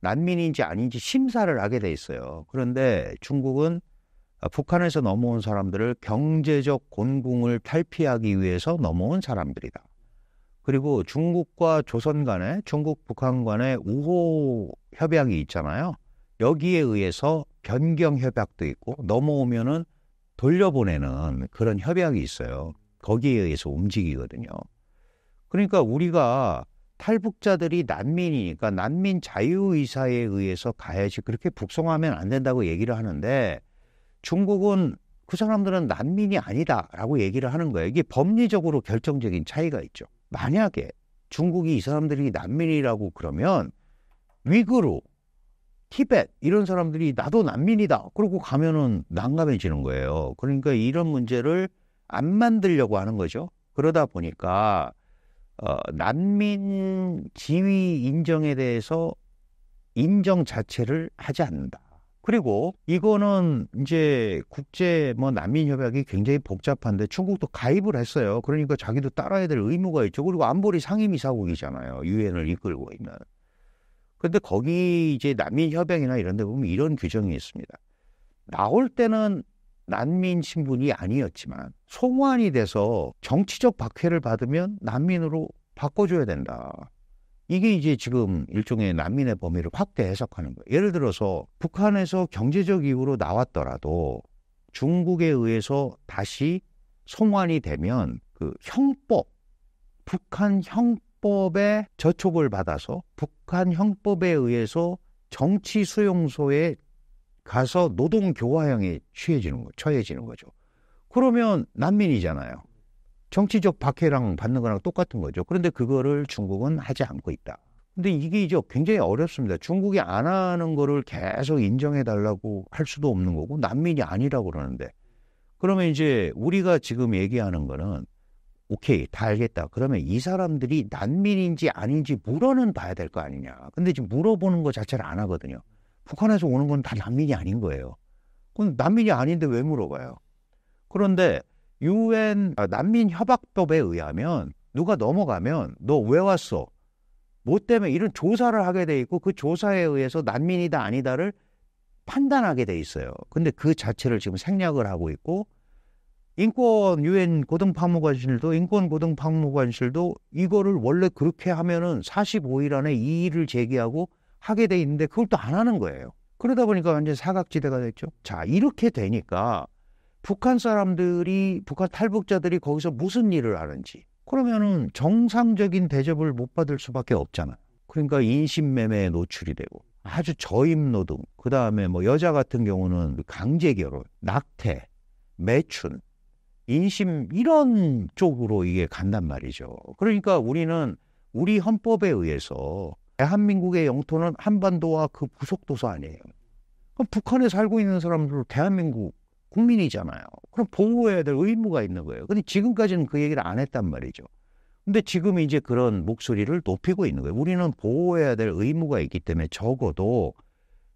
Speaker 1: 난민인지 아닌지 심사를 하게 돼 있어요. 그런데 중국은 북한에서 넘어온 사람들을 경제적 곤궁을 탈피하기 위해서 넘어온 사람들이다. 그리고 중국과 조선 간에, 중국 북한 간에 우호 협약이 있잖아요. 여기에 의해서 변경 협약도 있고 넘어오면은 돌려보내는 그런 협약이 있어요. 거기에 의해서 움직이거든요. 그러니까 우리가 탈북자들이 난민이니까 난민 자유의사에 의해서 가야지 그렇게 북송하면 안 된다고 얘기를 하는데 중국은 그 사람들은 난민이 아니다라고 얘기를 하는 거예요. 이게 법리적으로 결정적인 차이가 있죠. 만약에 중국이 이 사람들이 난민이라고 그러면 위구르, 티벳 이런 사람들이 나도 난민이다. 그러고 가면은 난감해지는 거예요. 그러니까 이런 문제를 안 만들려고 하는 거죠. 그러다 보니까 난민 지위 인정에 대해서 인정 자체를 하지 않는다. 그리고 이거는 이제 국제 난민 협약이 굉장히 복잡한데 중국도 가입을 했어요. 그러니까 자기도 따라야 될 의무가 있죠. 그리고 안보리 상임이사국이잖아요. 유엔을 이끌고 있는. 근데 거기 이제 난민 협약이나 이런 데 보면 이런 규정이 있습니다. 나올 때는 난민 신분이 아니었지만 송환이 돼서 정치적 박해를 받으면 난민으로 바꿔줘야 된다. 이게 이제 지금 일종의 난민의 범위를 확대 해석하는 거예요. 예를 들어서 북한에서 경제적 이유로 나왔더라도 중국에 의해서 다시 송환이 되면 그 형법, 북한 형법에 저촉을 받아서 북한 형법에 의해서 정치 수용소에 가서 노동 교화형에 처해지는 거죠. 그러면 난민이잖아요. 정치적 박해랑 받는 거랑 똑같은 거죠. 그런데 그거를 중국은 하지 않고 있다. 근데 이게 이제 굉장히 어렵습니다. 중국이 안 하는 거를 계속 인정해 달라고 할 수도 없는 거고 난민이 아니라고 그러는데 그러면 이제 우리가 지금 얘기하는 거는 오케이, 다 알겠다. 그러면 이 사람들이 난민인지 아닌지 물어는 봐야 될 거 아니냐. 근데 지금 물어보는 거 자체를 안 하거든요. 북한에서 오는 건 다 난민이 아닌 거예요. 그럼 난민이 아닌데 왜 물어봐요? 그런데 유엔 난민협약법에 의하면 누가 넘어가면 너 왜 왔어? 뭐 때문에 이런 조사를 하게 돼 있고 그 조사에 의해서 난민이다 아니다를 판단하게 돼 있어요. 근데 그 자체를 지금 생략을 하고 있고 유엔 인권고등판무관실도 이거를 원래 그렇게 하면은 45일 안에 이의를 제기하고 하게 돼 있는데 그걸 또 안 하는 거예요. 그러다 보니까 완전 사각지대가 됐죠. 자, 이렇게 되니까 북한 탈북자들이 거기서 무슨 일을 하는지 그러면은 정상적인 대접을 못 받을 수밖에 없잖아요. 그러니까 인신매매에 노출이 되고 아주 저임노동, 그 다음에 여자 같은 경우는 강제결혼, 낙태, 매춘, 인심 이런 쪽으로 이게 간단 말이죠. 그러니까 우리는 우리 헌법에 의해서 대한민국의 영토는 한반도와 그 부속도서 아니에요. 그럼 북한에 살고 있는 사람들은 대한민국 국민이잖아요. 그럼 보호해야 될 의무가 있는 거예요. 근데 지금까지는 그 얘기를 안 했단 말이죠. 근데 지금 이제 그런 목소리를 높이고 있는 거예요. 우리는 보호해야 될 의무가 있기 때문에 적어도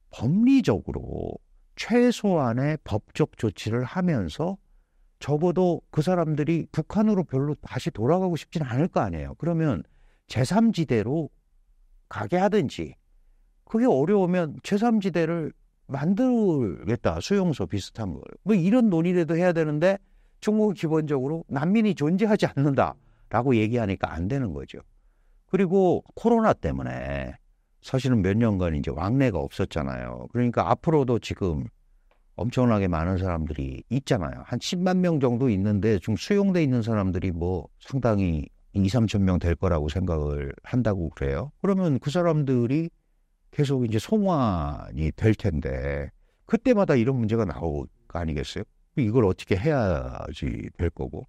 Speaker 1: 법리적으로 최소한의 법적 조치를 하면서 적어도 그 사람들이 북한으로 별로 다시 돌아가고 싶진 않을 거 아니에요. 그러면 제3지대로 가게 하든지, 그게 어려우면 제3지대를 만들겠다. 수용소 비슷한 걸. 뭐 이런 논의라도 해야 되는데 중국은 기본적으로 난민이 존재하지 않는다라고 얘기하니까 안 되는 거죠. 그리고 코로나 때문에 사실은 몇 년간 이제 왕래가 없었잖아요. 그러니까 앞으로도 지금 엄청나게 많은 사람들이 있잖아요. 한 10만 명 정도 있는데 지금 수용돼 있는 사람들이 뭐 상당히 2, 3천 명 될 거라고 생각을 한다고 그래요. 그러면 그 사람들이 계속 이제 송환이 될 텐데 그때마다 이런 문제가 나올 거 아니겠어요? 이걸 어떻게 해야지 될 거고.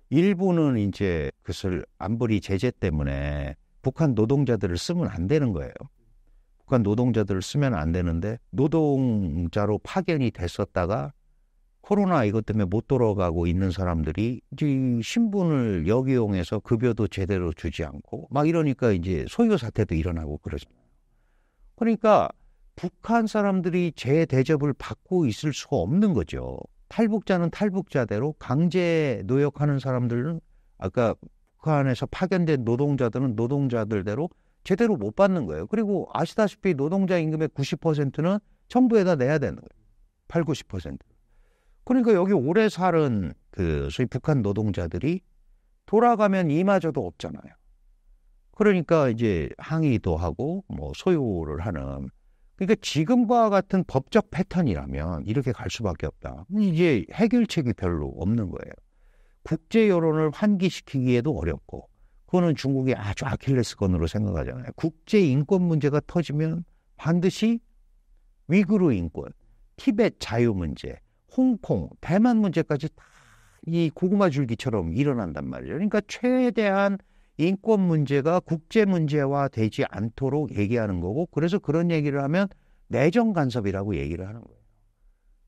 Speaker 1: 일부는 이제 그것을 안보리 제재 때문에 북한 노동자들을 쓰면 안 되는 거예요. 북한 노동자들을 쓰면 안 되는데 노동자로 파견이 됐었다가 코로나 이것 때문에 못 돌아가고 있는 사람들이 이제 신분을 역이용해서 급여도 제대로 주지 않고 막 이러니까 이제 소요 사태도 일어나고 그러잖아요. 그러니까 북한 사람들이 재대접을 받고 있을 수가 없는 거죠. 탈북자는 탈북자대로, 강제 노역하는 사람들은 아까 북한에서 파견된 노동자들은 노동자들대로 제대로 못 받는 거예요. 그리고 아시다시피 노동자 임금의 90%는 정부에다 내야 되는 거예요. 8, 90%. 그러니까 여기 오래 살은 그 소위 북한 노동자들이 돌아가면 이마저도 없잖아요. 그러니까 이제 항의도 하고 뭐 소요를 하는. 그러니까 지금과 같은 법적 패턴이라면 이렇게 갈 수밖에 없다. 이제 해결책이 별로 없는 거예요. 국제 여론을 환기시키기에도 어렵고, 그거는 중국이 아주 아킬레스건으로 생각하잖아요. 국제 인권 문제가 터지면 반드시 위구르 인권, 티벳 자유 문제, 홍콩, 대만 문제까지 다 이 고구마 줄기처럼 일어난단 말이죠. 그러니까 최대한 인권 문제가 국제 문제화 되지 않도록 얘기하는 거고, 그래서 그런 얘기를 하면 내정 간섭이라고 얘기를 하는 거예요.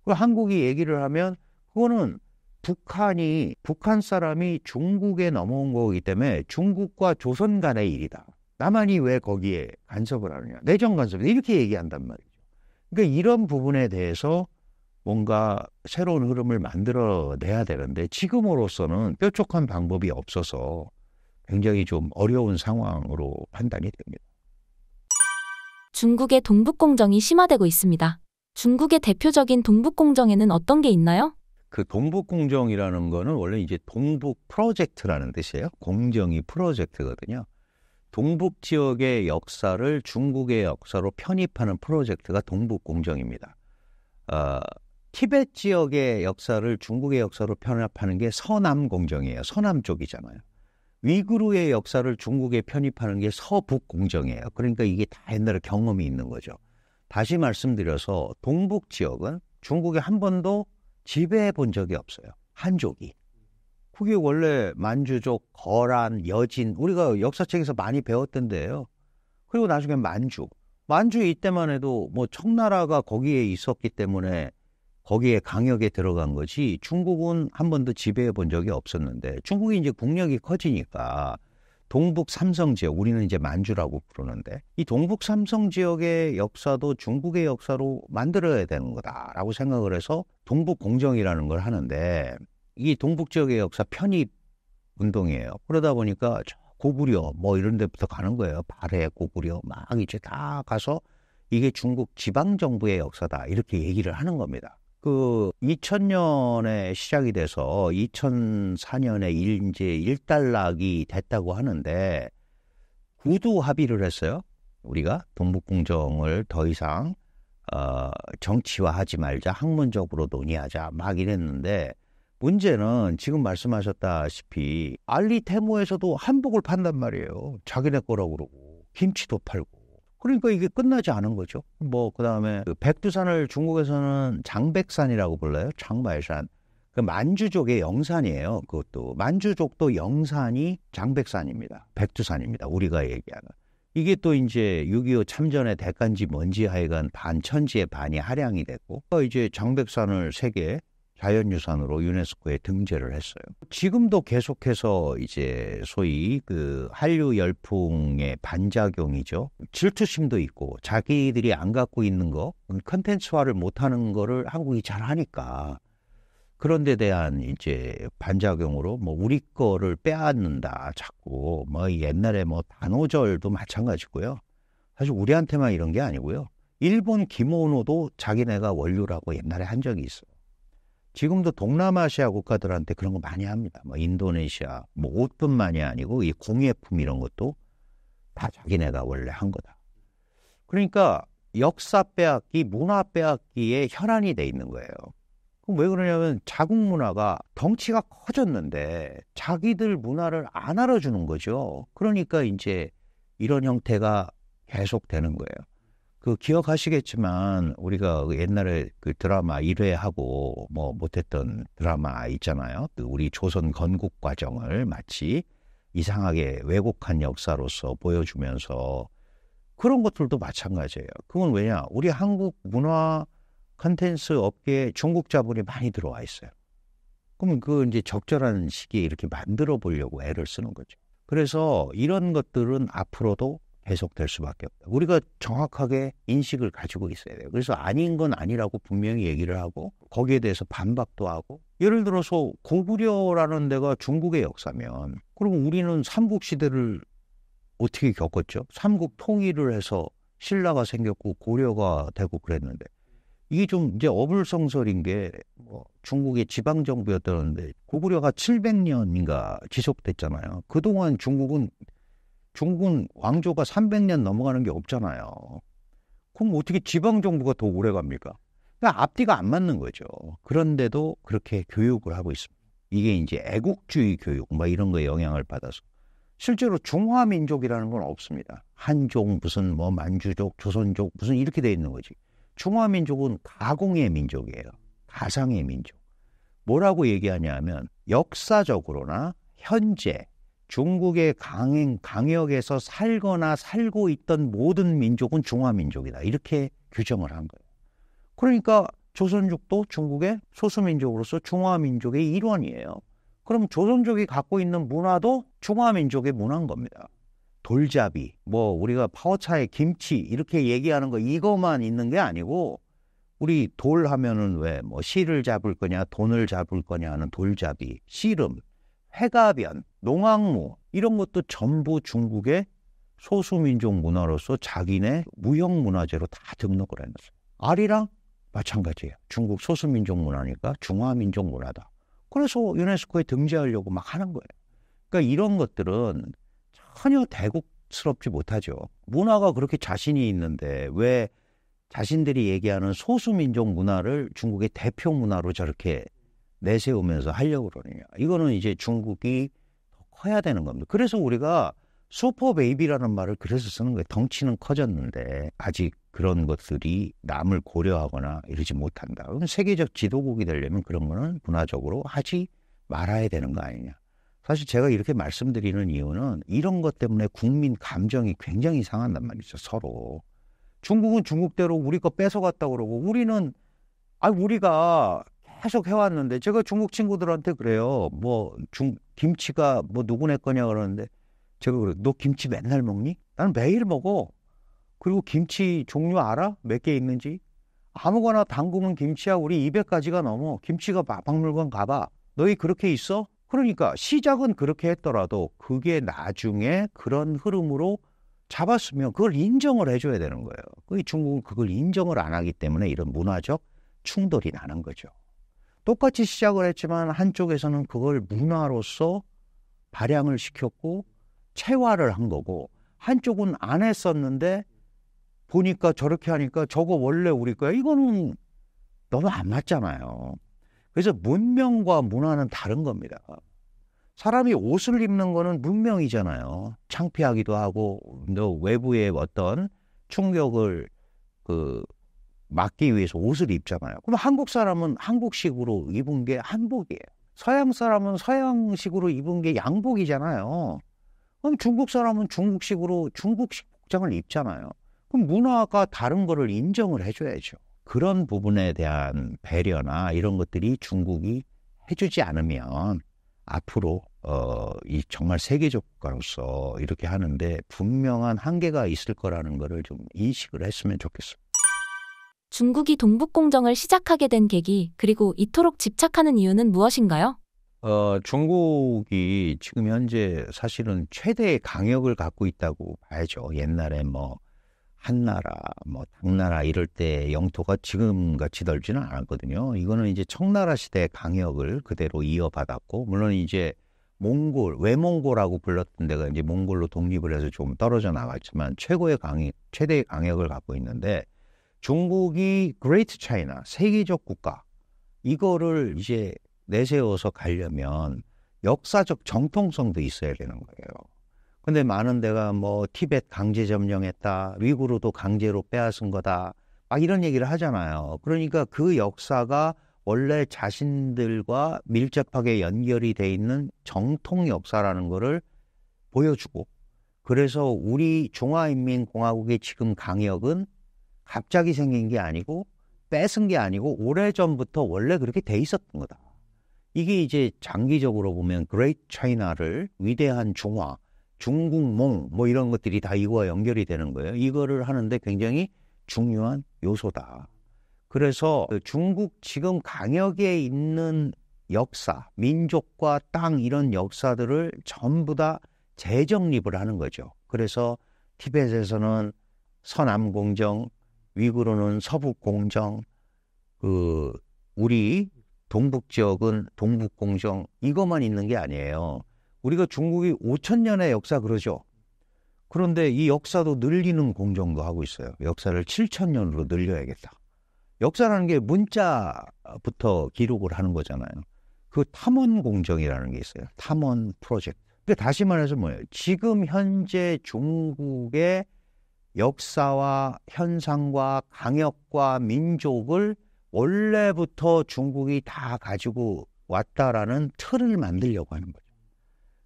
Speaker 1: 그리고 한국이 얘기를 하면 그거는 북한 사람이 중국에 넘어온 거기 때문에 중국과 조선 간의 일이다. 남한이 왜 거기에 간섭을 하느냐. 내정 간섭이다. 이렇게 얘기한단 말이죠. 그러니까 이런 부분에 대해서 뭔가 새로운 흐름을 만들어내야 되는데 지금으로서는 뾰족한 방법이 없어서 굉장히 좀 어려운 상황으로 판단이 됩니다.
Speaker 2: 중국의 동북공정이 심화되고 있습니다. 중국의 대표적인 동북공정에는 어떤 게 있나요?
Speaker 1: 그 동북공정이라는 거는 원래 이제 동북 프로젝트라는 뜻이에요. 공정이 프로젝트거든요. 동북 지역의 역사를 중국의 역사로 편입하는 프로젝트가 동북공정입니다. 티벳 지역의 역사를 중국의 역사로 편입하는 게 서남공정이에요. 서남 쪽이잖아요. 위구르의 역사를 중국에 편입하는 게 서북공정이에요. 그러니까 이게 다 옛날에 경험이 있는 거죠. 다시 말씀드려서 동북 지역은 중국에 한 번도 지배해 본 적이 없어요. 한족이. 그게 원래 만주족, 거란, 여진, 우리가 역사책에서 많이 배웠던 데예요. 그리고 나중에 만주 이때만 해도 뭐 청나라가 거기에 있었기 때문에 거기에 강역에 들어간 거지 중국은 한 번도 지배해 본 적이 없었는데, 중국이 이제 국력이 커지니까 동북 삼성 지역, 우리는 이제 만주라고 부르는데, 이 동북 삼성 지역의 역사도 중국의 역사로 만들어야 되는 거다라고 생각을 해서 동북 공정이라는 걸 하는데, 이 동북 지역의 역사 편입 운동이에요. 그러다 보니까 고구려 뭐 이런 데부터 가는 거예요. 발해, 고구려 막 이제 다 가서 이게 중국 지방 정부의 역사다 이렇게 얘기를 하는 겁니다. 그 2000년에 시작이 돼서 2004년에 이제 일단락이 됐다고 하는데, 구두 합의를 했어요. 우리가 동북공정을 더 이상 정치화하지 말자, 학문적으로 논의하자 막 이랬는데, 문제는 지금 말씀하셨다시피 알리테모에서도 한복을 판단 말이에요. 자기네 거라고 그러고 김치도 팔고. 그러니까 이게 끝나지 않은 거죠. 뭐 그다음에 그 백두산을 중국에서는 장백산이라고 불러요. 장발산. 그 만주족의 영산이에요. 그것도 만주족도 영산이 장백산입니다. 백두산입니다. 우리가 얘기하는. 이게 또 이제 6.25 참전의 대가인지 뭔지 하여간 반천지의 반이 할양이 됐고, 이제 장백산을 3개 자연유산으로 유네스코에 등재를 했어요. 지금도 계속해서 이제 소위 그 한류 열풍의 반작용이죠. 질투심도 있고 자기들이 안 갖고 있는 거, 컨텐츠화를 못하는 거를 한국이 잘 하니까 그런 데 대한 이제 반작용으로 뭐 우리 거를 빼앗는다 자꾸 뭐 옛날에 뭐 단오절도 마찬가지고요. 사실 우리한테만 이런 게 아니고요. 일본 기모노도 자기네가 원료라고 옛날에 한 적이 있어요. 지금도 동남아시아 국가들한테 그런 거 많이 합니다. 뭐 인도네시아, 뭐 옷뿐만이 아니고 이 공예품 이런 것도 다 자기네가 원래 한 거다. 그러니까 역사 빼앗기, 문화 빼앗기에 혈안이 돼 있는 거예요. 그럼 왜 그러냐면 자국 문화가 덩치가 커졌는데 자기들 문화를 안 알아주는 거죠. 그러니까 이제 이런 형태가 계속되는 거예요. 그 기억하시겠지만 우리가 옛날에 그 드라마 1회하고 뭐 못했던 드라마 있잖아요. 그 우리 조선 건국 과정을 마치 이상하게 왜곡한 역사로서 보여주면서 그런 것들도 마찬가지예요. 그건 왜냐? 우리 한국 문화 컨텐츠 업계에 중국 자본이 많이 들어와 있어요. 그러면 그 이제 적절한 시기에 이렇게 만들어 보려고 애를 쓰는 거죠. 그래서 이런 것들은 앞으로도 계속될 수밖에 없다. 우리가 정확하게 인식을 가지고 있어야 돼요. 그래서 아닌 건 아니라고 분명히 얘기를 하고 거기에 대해서 반박도 하고 예를 들어서 고구려라는 데가 중국의 역사면 그럼 우리는 삼국시대를 어떻게 겪었죠? 삼국 통일을 해서 신라가 생겼고 고려가 되고 그랬는데 이게 좀 이제 어불성설인 게 뭐 중국의 지방정부였다는데 고구려가 700년인가 지속됐잖아요. 그동안 중국은 왕조가 300년 넘어가는 게 없잖아요. 그럼 어떻게 지방정부가 더 오래 갑니까? 그러니까 앞뒤가 안 맞는 거죠. 그런데도 그렇게 교육을 하고 있습니다. 이게 이제 애국주의 교육, 뭐 이런 거에 영향을 받아서. 실제로 중화민족이라는 건 없습니다. 한족, 무슨 뭐 만주족, 조선족, 무슨 이렇게 돼 있는 거지. 중화민족은 가공의 민족이에요. 가상의 민족. 뭐라고 얘기하냐면 역사적으로나 현재 중국의 강역에서 살거나 살고 있던 모든 민족은 중화민족이다. 이렇게 규정을 한 거예요. 그러니까 조선족도 중국의 소수민족으로서 중화민족의 일원이에요. 그럼 조선족이 갖고 있는 문화도 중화민족의 문화인 겁니다. 돌잡이, 뭐 우리가 파워차에 김치 이렇게 얘기하는 거 이거만 있는 게 아니고 우리 돌 하면은 왜 뭐 실을 잡을 거냐 돈을 잡을 거냐 하는 돌잡이, 씨름, 회가변, 농악무 이런 것도 전부 중국의 소수민족 문화로서 자기네 무형문화재로 다 등록을 해놨어요. 아리랑 마찬가지예요. 중국 소수민족 문화니까 중화민족 문화다. 그래서 유네스코에 등재하려고 막 하는 거예요. 그러니까 이런 것들은 전혀 대국스럽지 못하죠. 문화가 그렇게 자신이 있는데 왜 자신들이 얘기하는 소수민족 문화를 중국의 대표 문화로 저렇게 내세우면서 하려고 그러느냐. 이거는 이제 중국이 더 커야 되는 겁니다. 그래서 우리가 슈퍼베이비라는 말을 그래서 쓰는 거예요. 덩치는 커졌는데 아직 그런 것들이 남을 고려하거나 이러지 못한다. 그럼 세계적 지도국이 되려면 그런 거는 문화적으로 하지 말아야 되는 거 아니냐. 사실 제가 이렇게 말씀드리는 이유는 이런 것 때문에 국민 감정이 굉장히 상한단 말이죠. 서로. 중국은 중국대로 우리 거 뺏어갔다 그러고 우리는 우리가 계속 해왔는데 제가 중국 친구들한테 그래요. 뭐 김치가 뭐 누구네 거냐 그러는데 제가 그래요. 너 김치 맨날 먹니? 나는 매일 먹어. 그리고 김치 종류 알아? 몇 개 있는지? 아무거나 담그면 김치야 우리 200가지가 넘어. 김치가 박물관 가봐. 너희 그렇게 있어? 그러니까 시작은 그렇게 했더라도 그게 나중에 그런 흐름으로 잡았으면 그걸 인정을 해줘야 되는 거예요. 그 중국은 그걸 인정을 안 하기 때문에 이런 문화적 충돌이 나는 거죠. 똑같이 시작을 했지만 한쪽에서는 그걸 문화로서 발양을 시켰고 체화를 한 거고 한쪽은 안 했었는데 보니까 저렇게 하니까 저거 원래 우리 거야. 이거는 너무 안 맞잖아요. 그래서 문명과 문화는 다른 겁니다. 사람이 옷을 입는 거는 문명이잖아요. 창피하기도 하고 또 외부의 어떤 충격을 막기 위해서 옷을 입잖아요. 그럼 한국 사람은 한국식으로 입은 게 한복이에요. 서양 사람은 서양식으로 입은 게 양복이잖아요. 그럼 중국 사람은 중국식으로 중국식 복장을 입잖아요. 그럼 문화가 다른 거를 인정을 해줘야죠. 그런 부분에 대한 배려나 이런 것들이 중국이 해주지 않으면 앞으로 이 정말 세계적 국가로서 이렇게 하는데 분명한 한계가 있을 거라는 거를 좀 인식을 했으면 좋겠어요.
Speaker 2: 중국이 동북공정을 시작하게 된 계기, 그리고 이토록 집착하는 이유는 무엇인가요?
Speaker 1: 중국이 지금 현재 사실은 최대의 강역을 갖고 있다고 봐야죠. 옛날에 뭐 한나라, 뭐 당나라 이럴 때 영토가 지금같이 넓지는 않았거든요. 이거는 이제 청나라 시대의 강역을 그대로 이어받았고, 물론 이제 몽골, 외몽골하고 불렀던 데가 이제 몽골로 독립을 해서 좀 떨어져 나갔지만 최대의 강역을 갖고 있는데, 중국이 그레이트 차이나, 세계적 국가, 이거를 이제 내세워서 가려면 역사적 정통성도 있어야 되는 거예요. 근데 많은 데가 뭐 티베트 강제 점령했다, 위구르도 강제로 빼앗은 거다, 막 이런 얘기를 하잖아요. 그러니까 그 역사가 원래 자신들과 밀접하게 연결이 돼 있는 정통 역사라는 거를 보여주고, 그래서 우리 중화인민공화국의 지금 강역은 갑자기 생긴 게 아니고 뺏은 게 아니고 오래전부터 원래 그렇게 돼 있었던 거다. 이게 이제 장기적으로 보면 그레이트 차이나를 위대한 중화, 중국몽 뭐 이런 것들이 다 이거와 연결이 되는 거예요. 이거를 하는데 굉장히 중요한 요소다. 그래서 중국 지금 강역에 있는 역사, 민족과 땅 이런 역사들을 전부 다 재정립을 하는 거죠. 그래서 티베트에서는 서남공정, 위구르는 서북공정, 우리 동북 지역은 동북공정, 이것만 있는 게 아니에요. 우리가 중국이 5,000년의 역사 그러죠. 그런데 이 역사도 늘리는 공정도 하고 있어요. 역사를 7,000년으로 늘려야겠다. 역사라는 게 문자부터 기록을 하는 거잖아요. 그 탐원 공정이라는 게 있어요. 탐원 프로젝트. 그러니까 다시 말해서 뭐예요? 지금 현재 중국의 역사와 현상과 강역과 민족을 원래부터 중국이 다 가지고 왔다라는 틀을 만들려고 하는 거죠.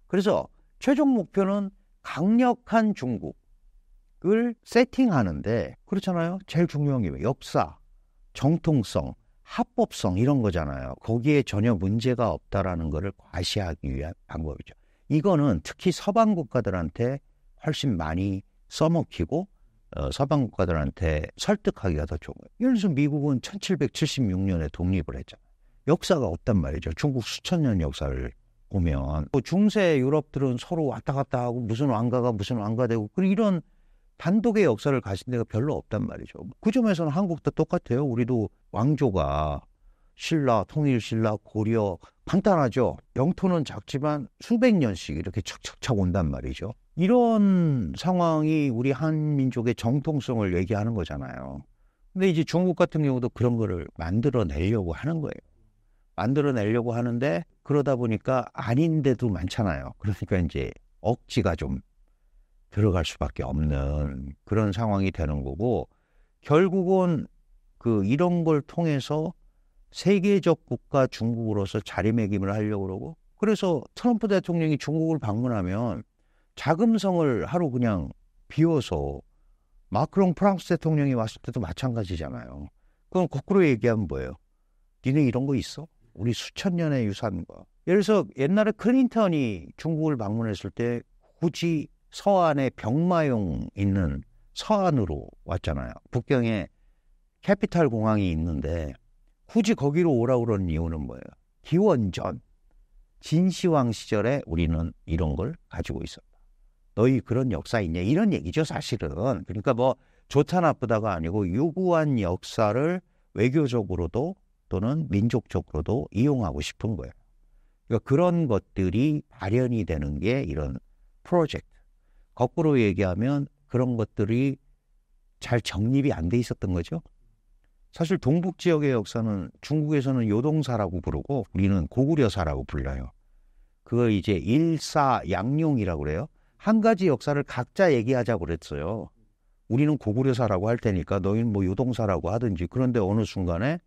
Speaker 1: 그래서 최종 목표는 강력한 중국을 세팅하는데, 그렇잖아요. 제일 중요한 게 역사, 정통성, 합법성 이런 거잖아요. 거기에 전혀 문제가 없다라는 거를 과시하기 위한 방법이죠. 이거는 특히 서방 국가들한테 훨씬 많이 써먹히고 서방 국가들한테 설득하기가 더 좋은 거예요. 예를 들어서 미국은 1776년에 독립을 했잖아요. 역사가 없단 말이죠. 중국 수천 년 역사를 보면 중세 유럽들은 서로 왔다 갔다 하고 무슨 왕가 되고 이런 단독의 역사를 가진 데가 별로 없단 말이죠. 그 점에서는 한국도 똑같아요. 우리도 왕조가 신라, 통일신라, 고려 간단하죠. 영토는 작지만 수백 년씩 이렇게 척척척 온단 말이죠. 이런 상황이 우리 한민족의 정통성을 얘기하는 거잖아요. 근데 이제 중국 같은 경우도 그런 거를 만들어내려고 하는 거예요. 만들어내려고 하는데 그러다 보니까 아닌데도 많잖아요. 그러니까 이제 억지가 좀 들어갈 수밖에 없는 그런 상황이 되는 거고, 결국은 이런 걸 통해서 세계적 국가 중국으로서 자리매김을 하려고 그러고, 그래서 트럼프 대통령이 중국을 방문하면 자금성을 하루 그냥 비워서, 마크롱 프랑스 대통령이 왔을 때도 마찬가지잖아요. 그럼 거꾸로 얘기하면 뭐예요? 니네 이런 거 있어? 우리 수천 년의 유산과. 예를 들어서 옛날에 클린턴이 중국을 방문했을 때 굳이 서안에 병마용 있는 서안으로 왔잖아요. 북경에 캐피탈 공항이 있는데 굳이 거기로 오라고 그러는 이유는 뭐예요? 기원전 진시황 시절에 우리는 이런 걸 가지고 있었다. 너희 그런 역사 있냐? 이런 얘기죠, 사실은. 그러니까 뭐 좋다 나쁘다가 아니고 유구한 역사를 외교적으로도 또는 민족적으로도 이용하고 싶은 거예요. 그러니까 그런 것들이 발현이 되는 게 이런 프로젝트. 거꾸로 얘기하면 그런 것들이 잘 정립이 안 돼 있었던 거죠. 사실 동북 지역의 역사는 중국에서는 요동사라고 부르고 우리는 고구려사라고 불러요. 그걸 이제 일사양용이라고 그래요. 한 가지 역사를 각자 얘기하자고 그랬어요. 우리는 고구려사라고 할 테니까 너희는 뭐 요동사라고 하든지. 그런데 어느 순간에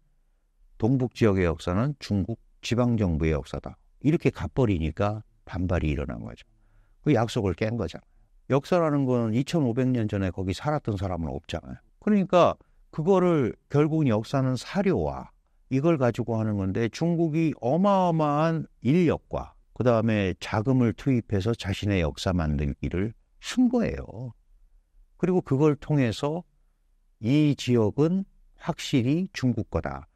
Speaker 1: 동북 지역의 역사는 중국 지방정부의 역사다, 이렇게 가버리니까 반발이 일어난 거죠. 그 약속을 깬 거잖아요. 역사라는 건 2500년 전에 거기 살았던 사람은 없잖아요. 그러니까 그거를 결국은 역사는 사료와 이걸 가지고 하는 건데 중국이 어마어마한 인력과 그다음에 자금을 투입해서 자신의 역사 만들기를 한 거예요. 그리고 그걸 통해서 이 지역은 확실히 중국 거다.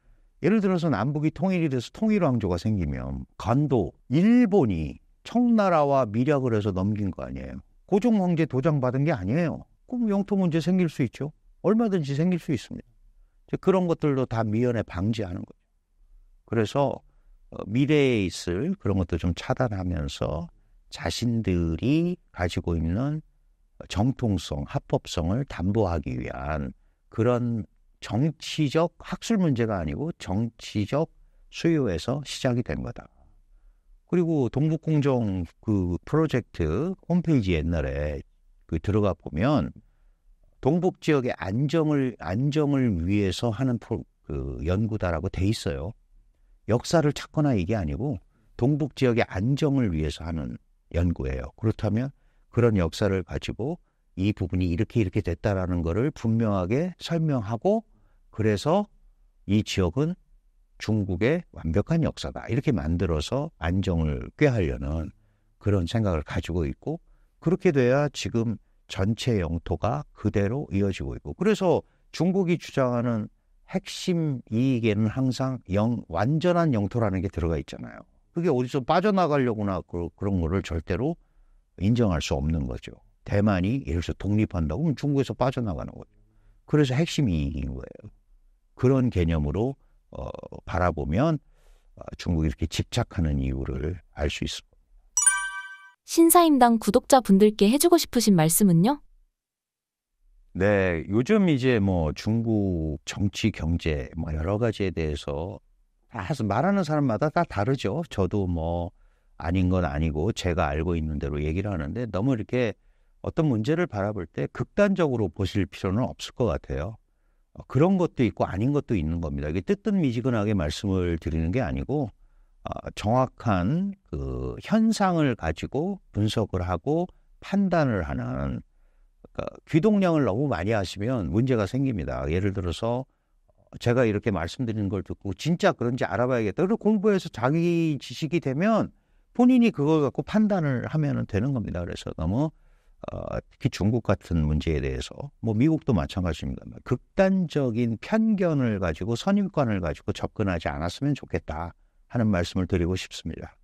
Speaker 1: 예를 들어서 남북이 통일이 돼서 통일왕조가 생기면 간도 일본이 청나라와 밀약을 해서 넘긴 거 아니에요. 고종 황제 도장 받은 게 아니에요. 그럼 영토 문제 생길 수 있죠. 얼마든지 생길 수 있습니다. 그런 것들도 다 미연에 방지하는 거죠. 그래서 미래에 있을 그런 것도 좀 차단하면서 자신들이 가지고 있는 정통성, 합법성을 담보하기 위한 그런 정치적 학술 문제가 아니고 정치적 수요에서 시작이 된 거다. 그리고 동북공정 그 프로젝트 홈페이지 옛날에 그 들어가 보면 동북 지역의 안정을 위해서 하는 그 연구다라고 돼 있어요. 역사를 찾거나 이게 아니고 동북 지역의 안정을 위해서 하는 연구예요. 그렇다면 그런 역사를 가지고 이 부분이 이렇게 됐다라는 거를 분명하게 설명하고 그래서 이 지역은 중국의 완벽한 역사다. 이렇게 만들어서 안정을 꾀하려는 그런 생각을 가지고 있고 그렇게 돼야 지금 전체 영토가 그대로 이어지고 있고 그래서 중국이 주장하는 핵심 이익에는 항상 완전한 영토라는 게 들어가 있잖아요. 그게 어디서 빠져나가려거나 그런 거를 절대로 인정할 수 없는 거죠. 대만이 예를 들어서 독립한다고 하면 중국에서 빠져나가는 거죠. 그래서 핵심 이익인 거예요. 그런 개념으로 바라보면 중국이 이렇게 집착하는 이유를 알 수 있습니다.
Speaker 2: 신사임당 구독자분들께 해주고 싶으신 말씀은요?
Speaker 1: 네, 요즘 이제 뭐 중국 정치, 경제 뭐 여러 가지에 대해서 다 말하는 사람마다 다 다르죠. 저도 뭐 아닌 건 아니고 제가 알고 있는 대로 얘기를 하는데 너무 이렇게 어떤 문제를 바라볼 때 극단적으로 보실 필요는 없을 것 같아요. 그런 것도 있고 아닌 것도 있는 겁니다. 이게 뜨뜻미지근하게 말씀을 드리는 게 아니고 정확한 그 현상을 가지고 분석을 하고 판단을 하는 그러니까 귀동량을 너무 많이 하시면 문제가 생깁니다. 예를 들어서 제가 이렇게 말씀드리는 걸 듣고 진짜 그런지 알아봐야겠다. 그리고 공부해서 자기 지식이 되면 본인이 그걸 갖고 판단을 하면 되는 겁니다. 그래서 너무 특히 중국 같은 문제에 대해서 뭐 미국도 마찬가지입니다. 극단적인 편견을 가지고 선입관을 가지고 접근하지 않았으면 좋겠다 하는 말씀을 드리고 싶습니다.